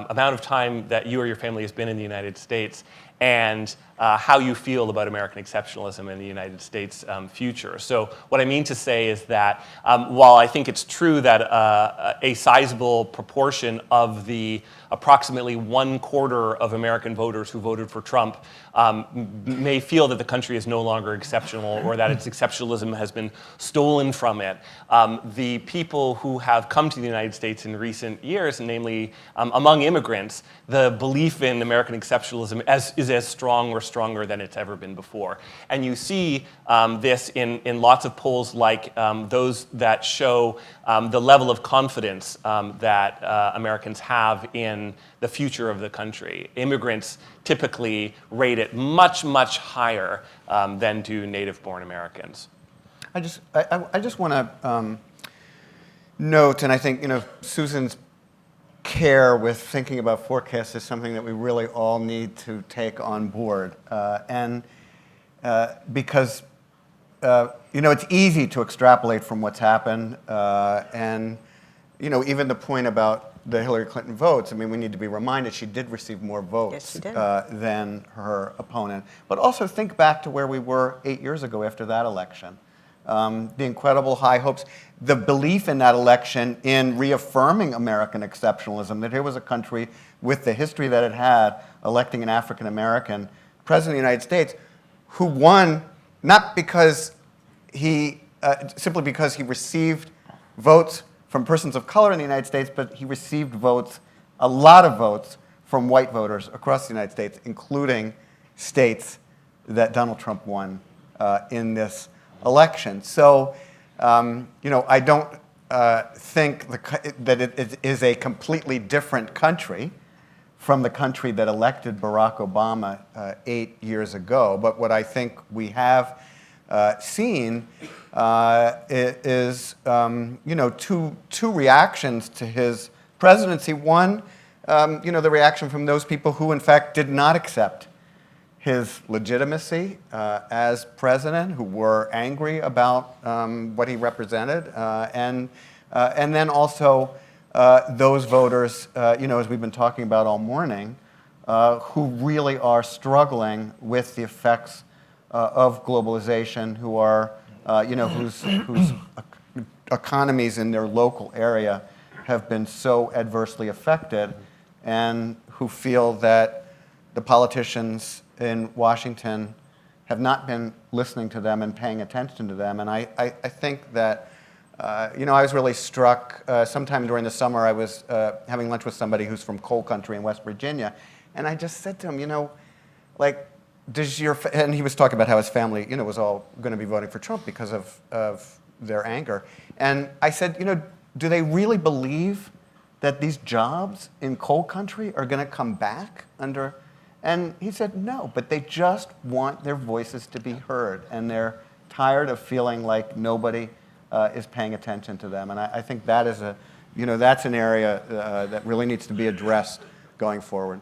amount of time that you or your family has been in the United States and how you feel about American exceptionalism in the United States future. So what I mean to say is that while I think it's true that a sizable proportion of the approximately 1/4 of American voters who voted for Trump may feel that the country is no longer exceptional or that its exceptionalism has been stolen from it, the people who have come to the United States in recent years, namely among immigrants, the belief in American exceptionalism is as strong or stronger than it's ever been before. And you see this in lots of polls like those that show the level of confidence that Americans have in the future of the country. Immigrants typically rate it much, much higher than do native-born Americans. I just want to note, and I think Susan's care with thinking about forecasts is something that we really all need to take on board, and because it's easy to extrapolate from what's happened, and even the point about the Hillary Clinton votes. I mean, we need to be reminded she did receive more votes than her opponent, but also think back to where we were 8 years ago after that election. The incredible high hopes, the belief in that election in reaffirming American exceptionalism, that here was a country with the history that it had, electing an African American president of the United States, who won not because simply because he received votes from persons of color in the United States, but he received votes, a lot of votes, from white voters across the United States, including states that Donald Trump won in this election. So, I don't think that it is a completely different country from the country that elected Barack Obama 8 years ago. But what I think we have seen is, two reactions to his presidency. One, the reaction from those people who, in fact, did not accept his legitimacy as president, who were angry about what he represented, and then also those voters, as we've been talking about all morning, who really are struggling with the effects of globalization, who are, whose economies in their local area have been so adversely affected, and who feel that the politicians in Washington have not been listening to them and paying attention to them. And I think that, I was really struck. Sometime during the summer, I was having lunch with somebody who's from coal country in West Virginia. And I just said to him, and he was talking about how his family, was all going to be voting for Trump because of their anger. And I said, do they really believe that these jobs in coal country are going to come back under? And he said, no, but they just want their voices to be heard, and they're tired of feeling like nobody is paying attention to them. And I think that is that's an area that really needs to be addressed going forward.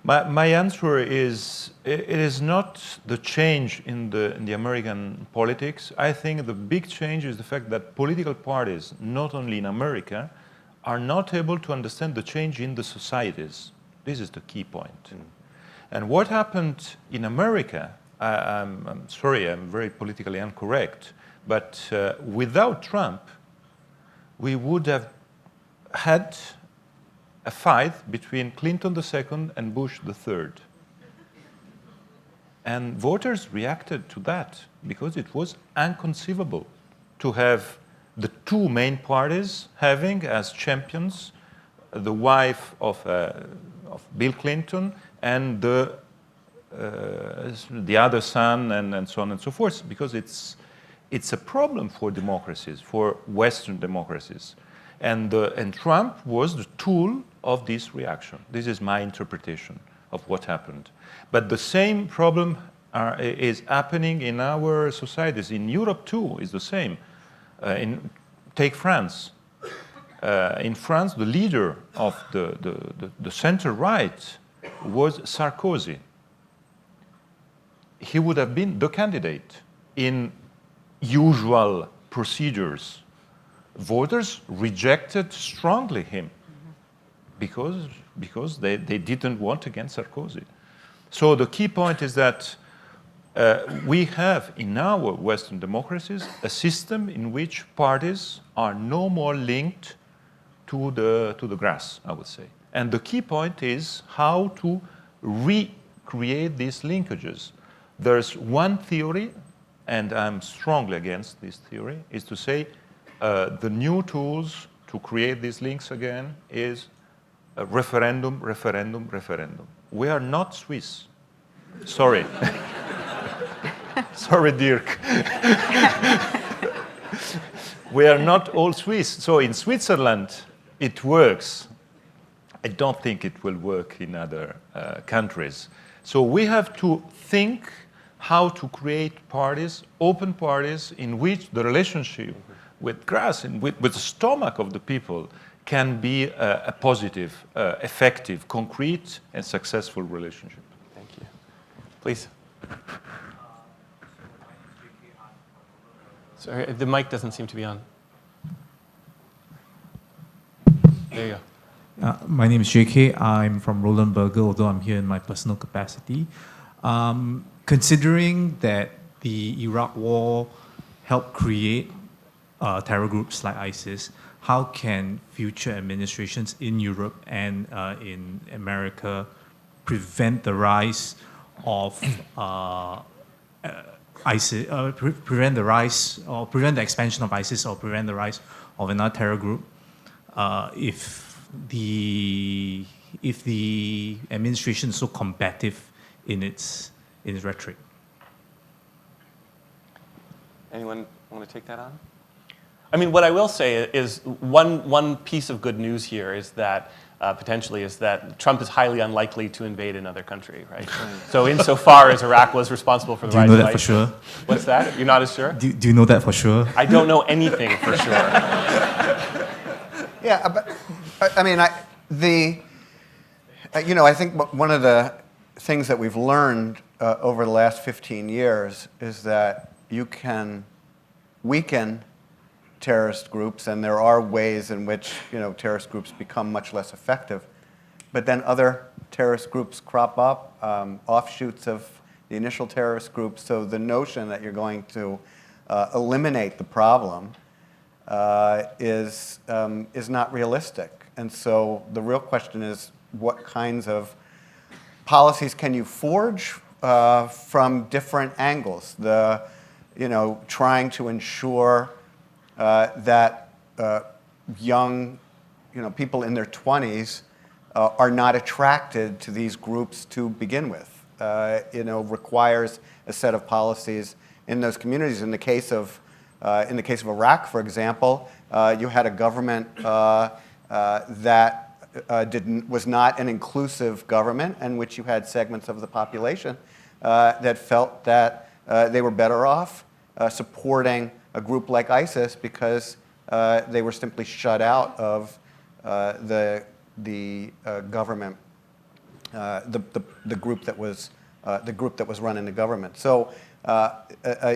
My answer is, it is not the change in the American politics. I think the big change is the fact that political parties, not only in America, are not able to understand the change in the societies. This is the key point. And what happened in America, I'm sorry, I'm very politically incorrect, but without Trump, we would have had a fight between Clinton II and Bush III. And voters reacted to that because it was inconceivable to have the two main parties having as champions the wife of Bill Clinton and the other son, and so on and so forth, because it's a problem for democracies, for Western democracies. And Trump was the tool of this reaction. This is my interpretation of what happened. But the same problem is happening in our societies. In Europe, too, is the same. Take France. In France, the leader of the center-right was Sarkozy. He would have been the candidate in usual procedures. Voters rejected strongly him because they didn't want against Sarkozy. So the key point is that we have in our Western democracies a system in which parties are no more linked to the grass, I would say. And the key point is how to recreate these linkages. There's one theory, and I'm strongly against this theory, is to say the new tools to create these links again is a referendum, referendum, referendum. We are not Swiss. Sorry. Sorry, Dirk. We are not all Swiss. So in Switzerland, it works. I don't think it will work in other countries. So we have to think how to create parties, open parties, in which the relationship with grass and with the stomach of the people can be a positive, effective, concrete, and successful relationship. Thank you. Please. Sorry, the mic doesn't seem to be on. There you go. My name is JK. I'm from Roland Berger, although I'm here in my personal capacity. Considering that the Iraq War helped create terror groups like ISIS, how can future administrations in Europe and in America prevent the rise of ISIS, prevent the rise or prevent the expansion of ISIS or prevent the rise of another terror group if the administration is so combative in its rhetoric? Anyone want to take that on? I mean, what I will say is one piece of good news here is that potentially is that Trump is highly unlikely to invade another country, right? So insofar as Iraq was responsible for the rise of ISIS. Do you know that for sure? What's that? You're not as sure? Do you know that for sure? I don't know anything for sure. Yeah, but I mean, I think one of the things that we've learned over the last 15 years is that you can weaken terrorist groups, and there are ways in which terrorist groups become much less effective. But then other terrorist groups crop up, offshoots of the initial terrorist groups. So the notion that you're going to eliminate the problem is not realistic. And so the real question is, what kinds of policies can you forge from different angles? Trying to ensure that young, people in their 20s are not attracted to these groups to begin with. Requires a set of policies in those communities. In the case of Iraq, for example, you had a government that was not an inclusive government, in which you had segments of the population that felt that they were better off supporting a group like ISIS because they were simply shut out of the government, the group that was running the government. So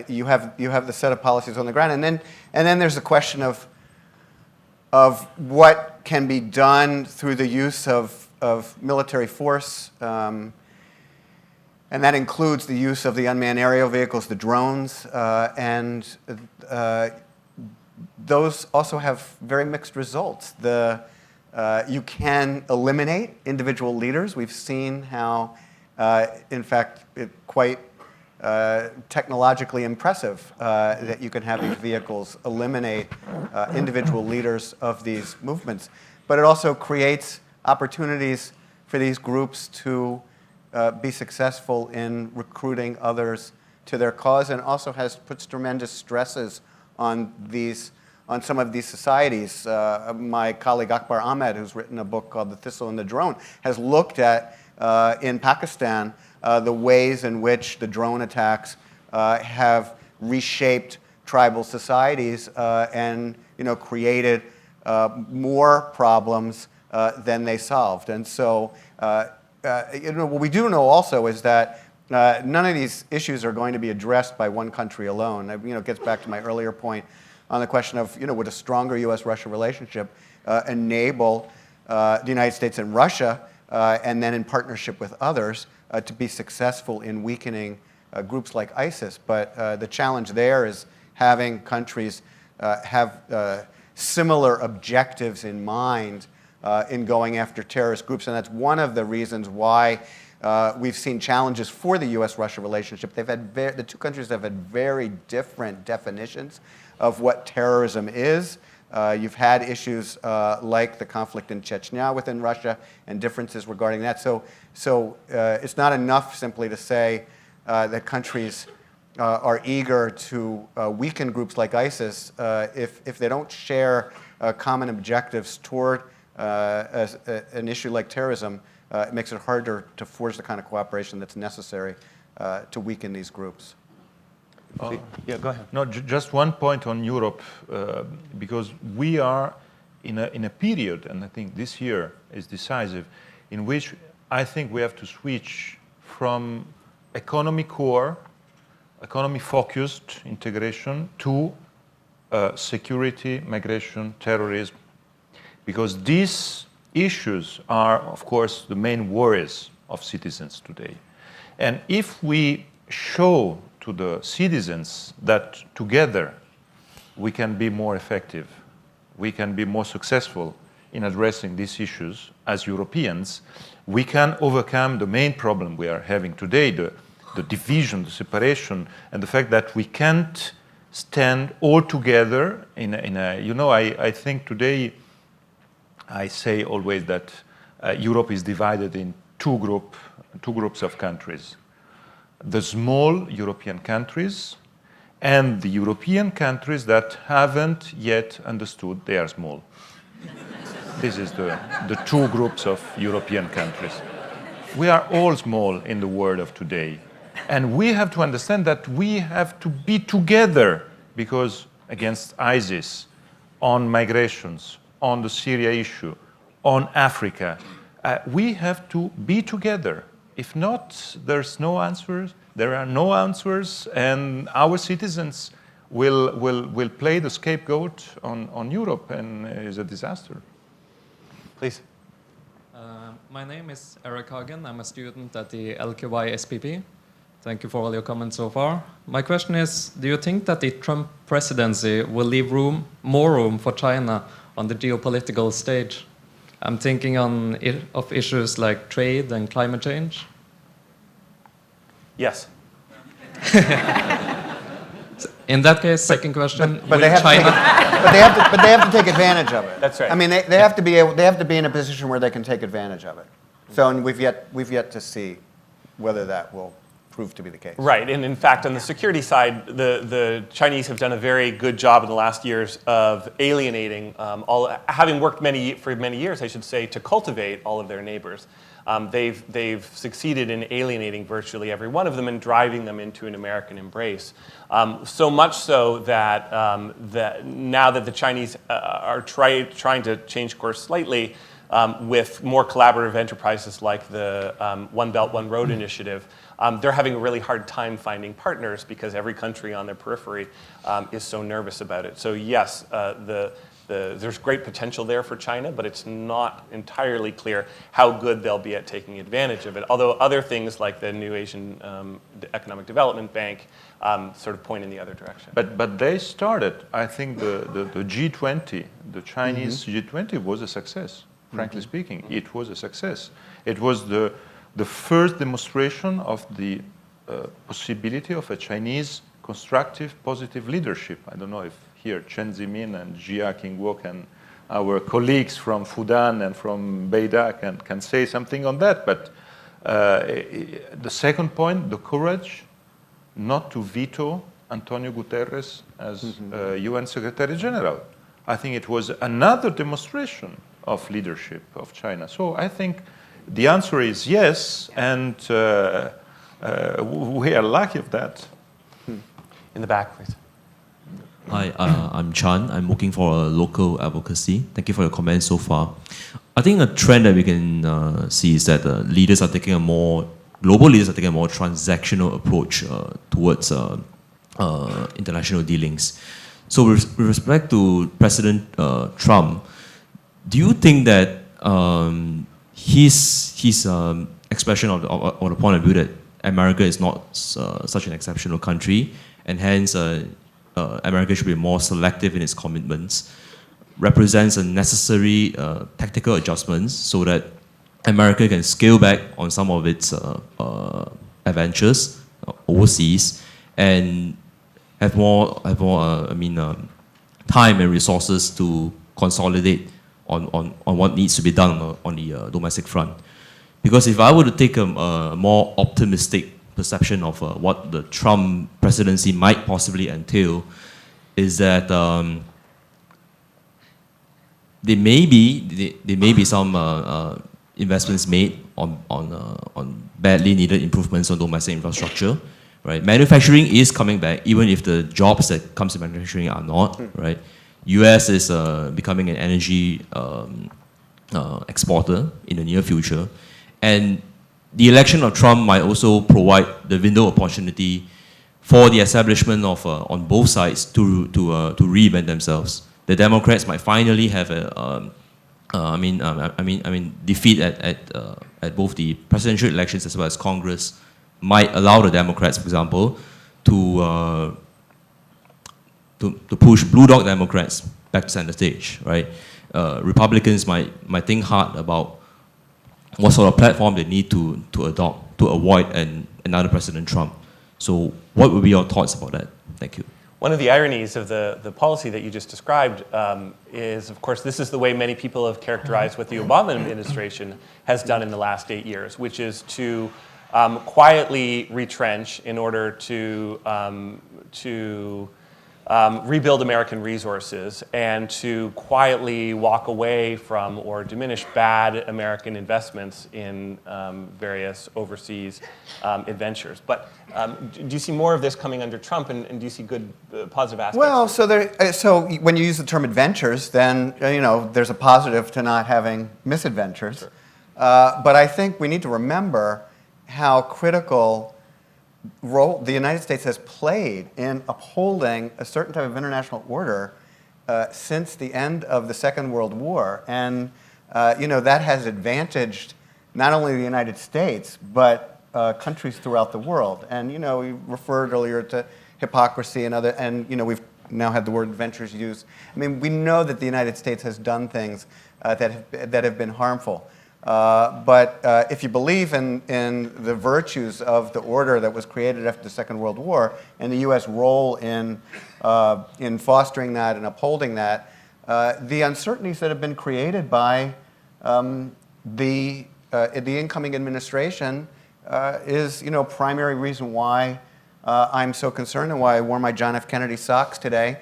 you have the set of policies on the ground, and then there's the question of what can be done through the use of military force. And that includes the use of the unmanned aerial vehicles, the drones, and those also have very mixed results. You can eliminate individual leaders. We've seen how, in fact, quite technologically impressive that you can have these vehicles eliminate individual leaders of these movements. But it also creates opportunities for these groups to be successful in recruiting others to their cause, and also puts tremendous stresses on some of these societies. My colleague Akbar Ahmed, who's written a book called The Thistle and the Drone, has looked at, in Pakistan, the ways in which the drone attacks have reshaped tribal societies and created more problems than they solved. And so what we do know also is that none of these issues are going to be addressed by one country alone. It gets back to my earlier point on the question of, would a stronger U.S.-Russia relationship enable the United States and Russia, and then in partnership with others, to be successful in weakening groups like ISIS. But the challenge there is having countries have similar objectives in mind in going after terrorist groups. And that's one of the reasons why we've seen challenges for the U.S.-Russia relationship. The two countries have had very different definitions of what terrorism is. You've had issues like the conflict in Chechnya within Russia and differences regarding that. So it's not enough simply to say that countries are eager to weaken groups like ISIS if they don't share common objectives toward an issue like terrorism. It makes it harder to forge the kind of cooperation that's necessary to weaken these groups. Yeah, go ahead. No, just one point on Europe, because we are in a period, and I think this year is decisive, in which I think we have to switch from economy core, economy-focused integration to security, migration, terrorism, because these issues are, of course, the main worries of citizens today. And if we show to the citizens that together we can be more effective, we can be more successful in addressing these issues as Europeans, we can overcome the main problem we are having today, the division, the separation, and the fact that we can't stand all together in a you know, I think today I say always that Europe is divided in two groups of countries. The small European countries and the European countries that haven't yet understood they are small. This is the two groups of European countries. We are all small in the world of today. And we have to understand that we have to be together, because against ISIS, on migrations, on the Syria issue, on Africa, we have to be together. If not, there's no answers. There are no answers, and our citizens will play the scapegoat on Europe, and it's a disaster. Please. My name is Eric Hagen. I'm a student at the LQY SPP. Thank you for all your comments so far. My question is, do you think that the Trump presidency will leave more room for China on the geopolitical stage? I'm thinking of issues like trade and climate change. Yes. In that case, second question: But they have to take advantage of it. That's right. I mean, they have to be able. They have to be in a position where they can take advantage of it. So, and we've yet to see whether that will prove to be the case. Right, and in fact, on the security side, the Chinese have done a very good job in the last years of alienating, having worked for many years, I should say, to cultivate all of their neighbors. They've succeeded in alienating virtually every one of them and driving them into an American embrace. So much so that, now that the Chinese are trying to change course slightly with more collaborative enterprises like the One Belt, One Road initiative, they're having a really hard time finding partners because every country on their periphery is so nervous about it. So yes, there's great potential there for China, but it's not entirely clear how good they'll be at taking advantage of it. Although other things like the new Asian Economic Development Bank sort of point in the other direction. But they started, I think the G20, the Chinese G20 was a success, frankly speaking. It was a success. It was the first demonstration of the possibility of a Chinese constructive, positive leadership. I don't know if here Chen Zemin and Jia Qingguo and our colleagues from Fudan and from Beida can say something on that. But the second point, the courage not to veto Antonio Guterres as UN Secretary General. I think it was another demonstration of leadership of China. So I think the answer is yes, and we are lucky of that. In the back, please. Hi, I'm Chan. I'm working for a local advocacy. Thank you for your comments so far. I think a trend that we can see is that global leaders are taking a more transactional approach towards international dealings. So with respect to President Trump, do you think that his expression of the point of view that America is not such an exceptional country, and hence America should be more selective in its commitments, represents a necessary tactical adjustments so that America can scale back on some of its adventures overseas and have more time and resources to consolidate on what needs to be done on the domestic front. Because if I were to take a more optimistic perception of what the Trump presidency might possibly entail, is that there may be some investments made on badly needed improvements on domestic infrastructure, right? Manufacturing is coming back, even if the jobs that comes to manufacturing are not, right? US is becoming an energy exporter in the near future, and the election of Trump might also provide the window of opportunity for the establishment of on both sides to reinvent themselves. The Democrats might finally have defeat at both the presidential elections as well as Congress might allow the Democrats, for example, to push blue dog Democrats back to center stage, right? Republicans might think hard about what sort of platform they need to adopt to avoid another President Trump. So what would be your thoughts about that? Thank you. One of the ironies of the policy that you just described is, of course, this is the way many people have characterized what the Obama administration has done in the last 8 years, which is to quietly retrench in order to rebuild American resources and to quietly walk away from or diminish bad American investments in various overseas adventures. But do you see more of this coming under Trump, and do you see good positive aspects? Well, so when you use the term adventures, then there's a positive to not having misadventures. Sure. But I think we need to remember how critical role the United States has played in upholding a certain type of international order since the end of the Second World War. And that has advantaged not only the United States, but countries throughout the world. And we referred earlier to hypocrisy and we've now had the word adventures used. I mean, we know that the United States has done things that have been harmful. But if you believe in the virtues of the order that was created after the Second World War and the U.S. role in fostering that and upholding that, the uncertainties that have been created by the incoming administration is primary reason why I'm so concerned and why I wore my John F. Kennedy socks today.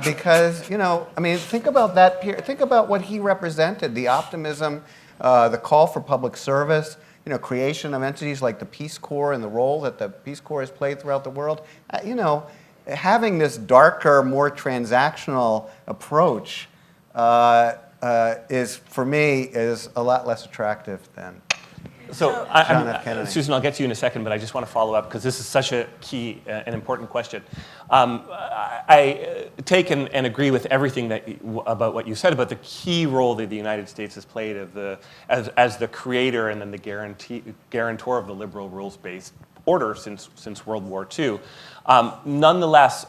Because think about that. Think about what he represented: the optimism. The call for public service, creation of entities like the Peace Corps and the role that the Peace Corps has played throughout the world. Having this darker, more transactional approach for me is a lot less attractive than So, John F. Kennedy. Susan, I'll get to you in a second, but I just want to follow up because this is such a key and important question. I take and agree with everything about what you said about the key role that the United States has played as the creator and then the guarantor of the liberal rules-based order since World War II. Nonetheless,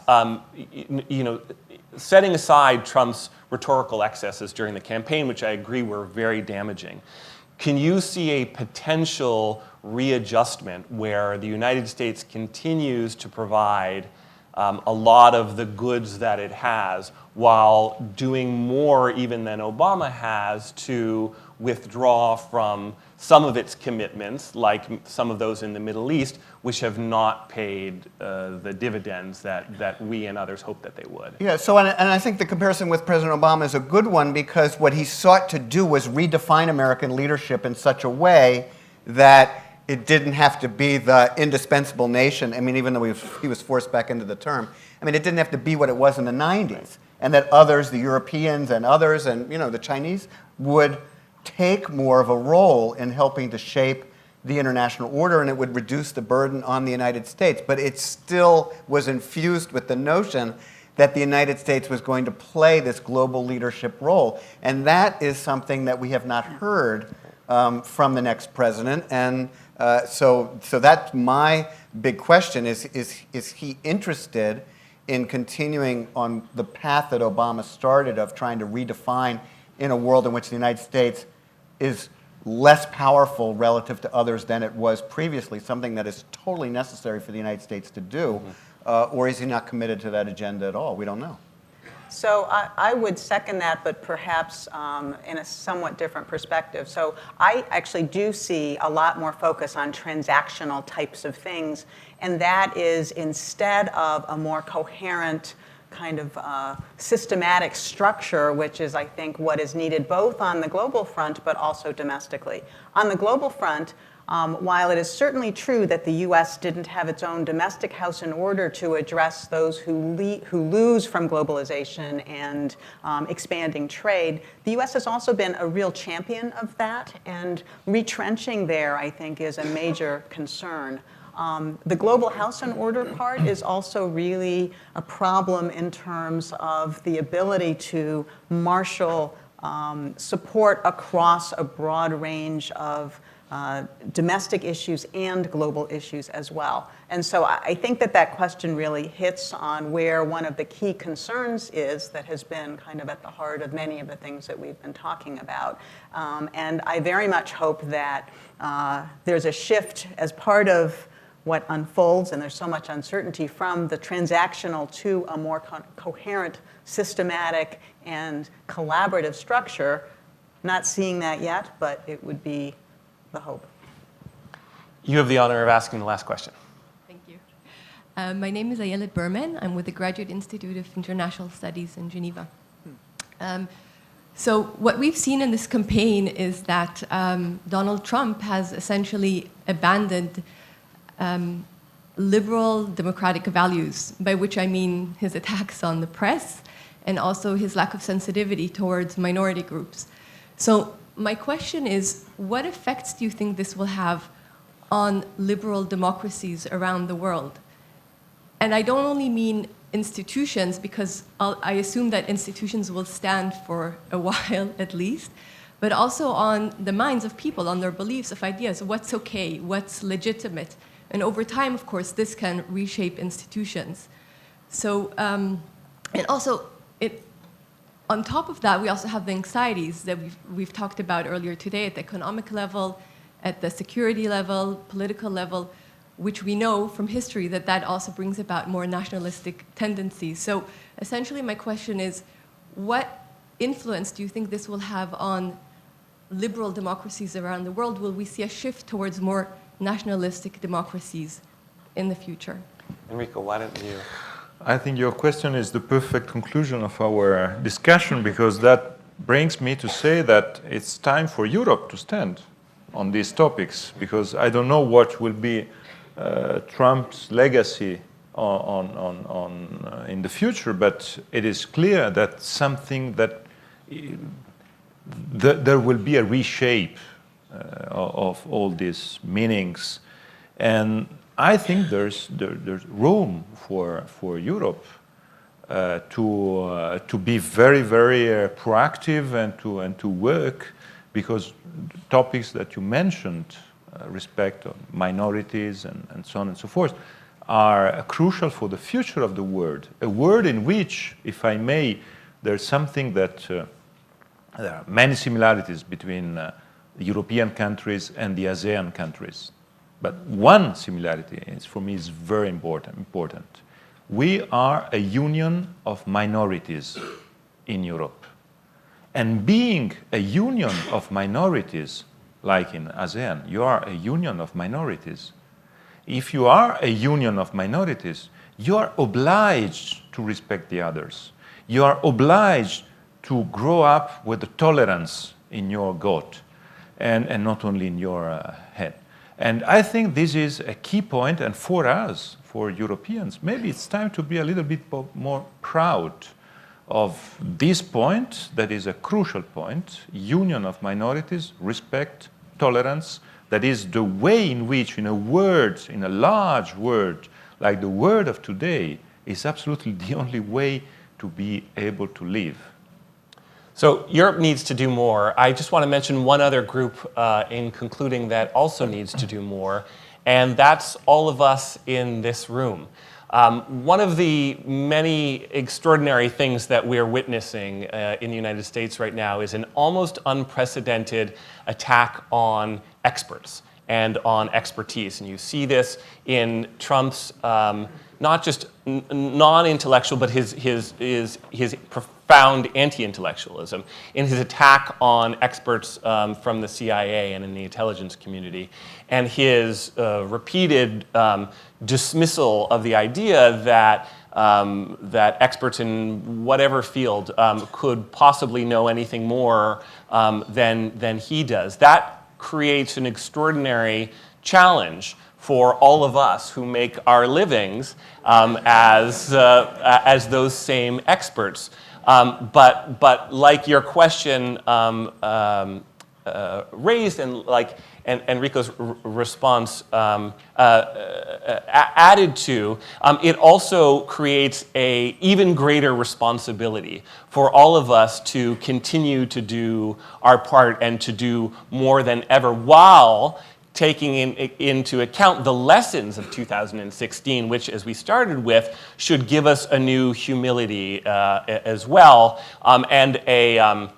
setting aside Trump's rhetorical excesses during the campaign, which I agree were very damaging, can you see a potential readjustment where the United States continues to provide a lot of the goods that it has while doing more even than Obama has to withdraw from some of its commitments, like some of those in the Middle East, which have not paid the dividends that we and others hoped that they would? Yeah, and I think the comparison with President Obama is a good one because what he sought to do was redefine American leadership in such a way that it didn't have to be the indispensable nation. I mean, even though he was forced back into the term, I mean, it didn't have to be what it was in the 90s. And that others, the Europeans and others, and the Chinese, would take more of a role in helping to shape the international order, and it would reduce the burden on the United States. But it still was infused with the notion that the United States was going to play this global leadership role. And that is something that we have not heard from the next president. And so that's my big question, is he interested in continuing on the path that Obama started of trying to redefine in a world in which the United States is less powerful relative to others than it was previously, something that is totally necessary for the United States to do, or is he not committed to that agenda at all? We don't know. So I would second that, but perhaps in a somewhat different perspective. So I actually do see a lot more focus on transactional types of things, and that is instead of a more coherent kind of systematic structure, which is, I think, what is needed both on the global front but also domestically. On the global front, while it is certainly true that the U.S. didn't have its own domestic house in order to address those who lose from globalization and expanding trade, the U.S. has also been a real champion of that, and retrenching there, I think, is a major concern. The global house in order part is also really a problem in terms of the ability to marshal support across a broad range of domestic issues and global issues as well. And so I think that that question really hits on where one of the key concerns is that has been kind of at the heart of many of the things that we've been talking about. And I very much hope that there's a shift as part of what unfolds, and there's so much uncertainty, from the transactional to a more coherent, systematic, and collaborative structure. Not seeing that yet, but it would be the hope. You have the honor of asking the last question. Thank you. My name is Ayelet Berman. I'm with the Graduate Institute of International Studies in Geneva. So what we've seen in this campaign is that Donald Trump has essentially abandoned liberal democratic values, by which I mean his attacks on the press and also his lack of sensitivity towards minority groups. So my question is, what effects do you think this will have on liberal democracies around the world? And I don't only mean institutions, because I assume that institutions will stand for a while at least, but also on the minds of people, on their beliefs of ideas, what's okay, what's legitimate. And over time, of course, this can reshape institutions. So, and also, on top of that, we also have the anxieties that we've talked about earlier today at the economic level, at the security level, political level, which we know from history that that also brings about more nationalistic tendencies. So essentially my question is, what influence do you think this will have on liberal democracies around the world? Will we see a shift towards more nationalistic democracies in the future? Enrico, why don't you? I think your question is the perfect conclusion of our discussion, because that brings me to say that it's time for Europe to stand on these topics, because I don't know what will be Trump's legacy in the future, but it is clear that something that there will be a reshape of all these meanings, and I think there's room for Europe to be very, very proactive and to work, because topics that you mentioned, respect of minorities and so on and so forth, are crucial for the future of the world. A world in which, if I may, there's something that there are many similarities between the European countries and the ASEAN countries. But one similarity is, for me, is very important. We are a union of minorities in Europe. And being a union of minorities, like in ASEAN, you are a union of minorities. If you are a union of minorities, you are obliged to respect the others. You are obliged to grow up with the tolerance in your gut, and not only in your head. And I think this is a key point, and for us, for Europeans, maybe it's time to be a little bit more proud of this point that is a crucial point: union of minorities, respect, tolerance. That is the way in which, in a large word like the word of today, is absolutely the only way to be able to live. So Europe needs to do more. I just want to mention one other group in concluding that also needs to do more, and that's all of us in this room. One of the many extraordinary things that we're witnessing in the United States right now is an almost unprecedented attack on experts. and on expertise. And you see this in Trump's not just non-intellectual, but his profound anti-intellectualism, in his attack on experts from the CIA and in the intelligence community, and his repeated dismissal of the idea that that experts in whatever field could possibly know anything more than he does. That creates an extraordinary challenge for all of us who make our livings as those same experts. But like your question raised, and like Enrico's response added to, it also creates an even greater responsibility for all of us to continue to do our part and to do more than ever, while taking into account the lessons of 2016, which, as we started with, should give us a new humility as well, and a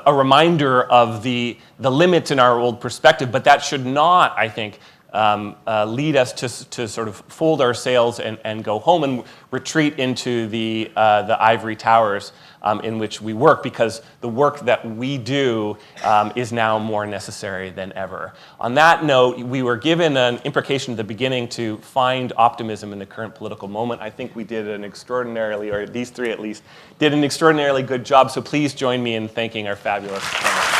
reminder of the limits in our old perspective. But that should not, I think, lead us to sort of fold our sails and go home and retreat into the ivory towers in which we work, because the work that we do is now more necessary than ever. On that note, we were given an imprecation at the beginning to find optimism in the current political moment. I think we did an extraordinarily, or these three at least, did an extraordinarily good job, so please join me in thanking our fabulous panelists.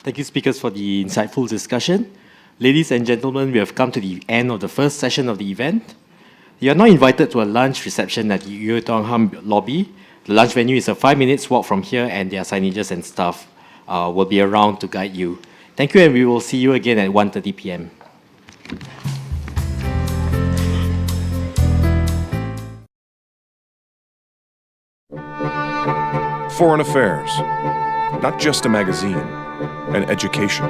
Thank you, speakers, for the insightful discussion. Ladies and gentlemen, we have come to the end of the first session of the event. You are now invited to a lunch reception at the Yue-Tong-Ham lobby. The lunch venue is a 5 minutes walk from here, and their signages and staff will be around to guide you. Thank you, and we will see you again at 1:30 p.m. Foreign Affairs, not just a magazine, an education.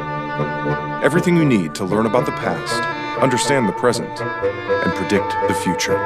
Everything you need to learn about the past, understand the present, and predict the future.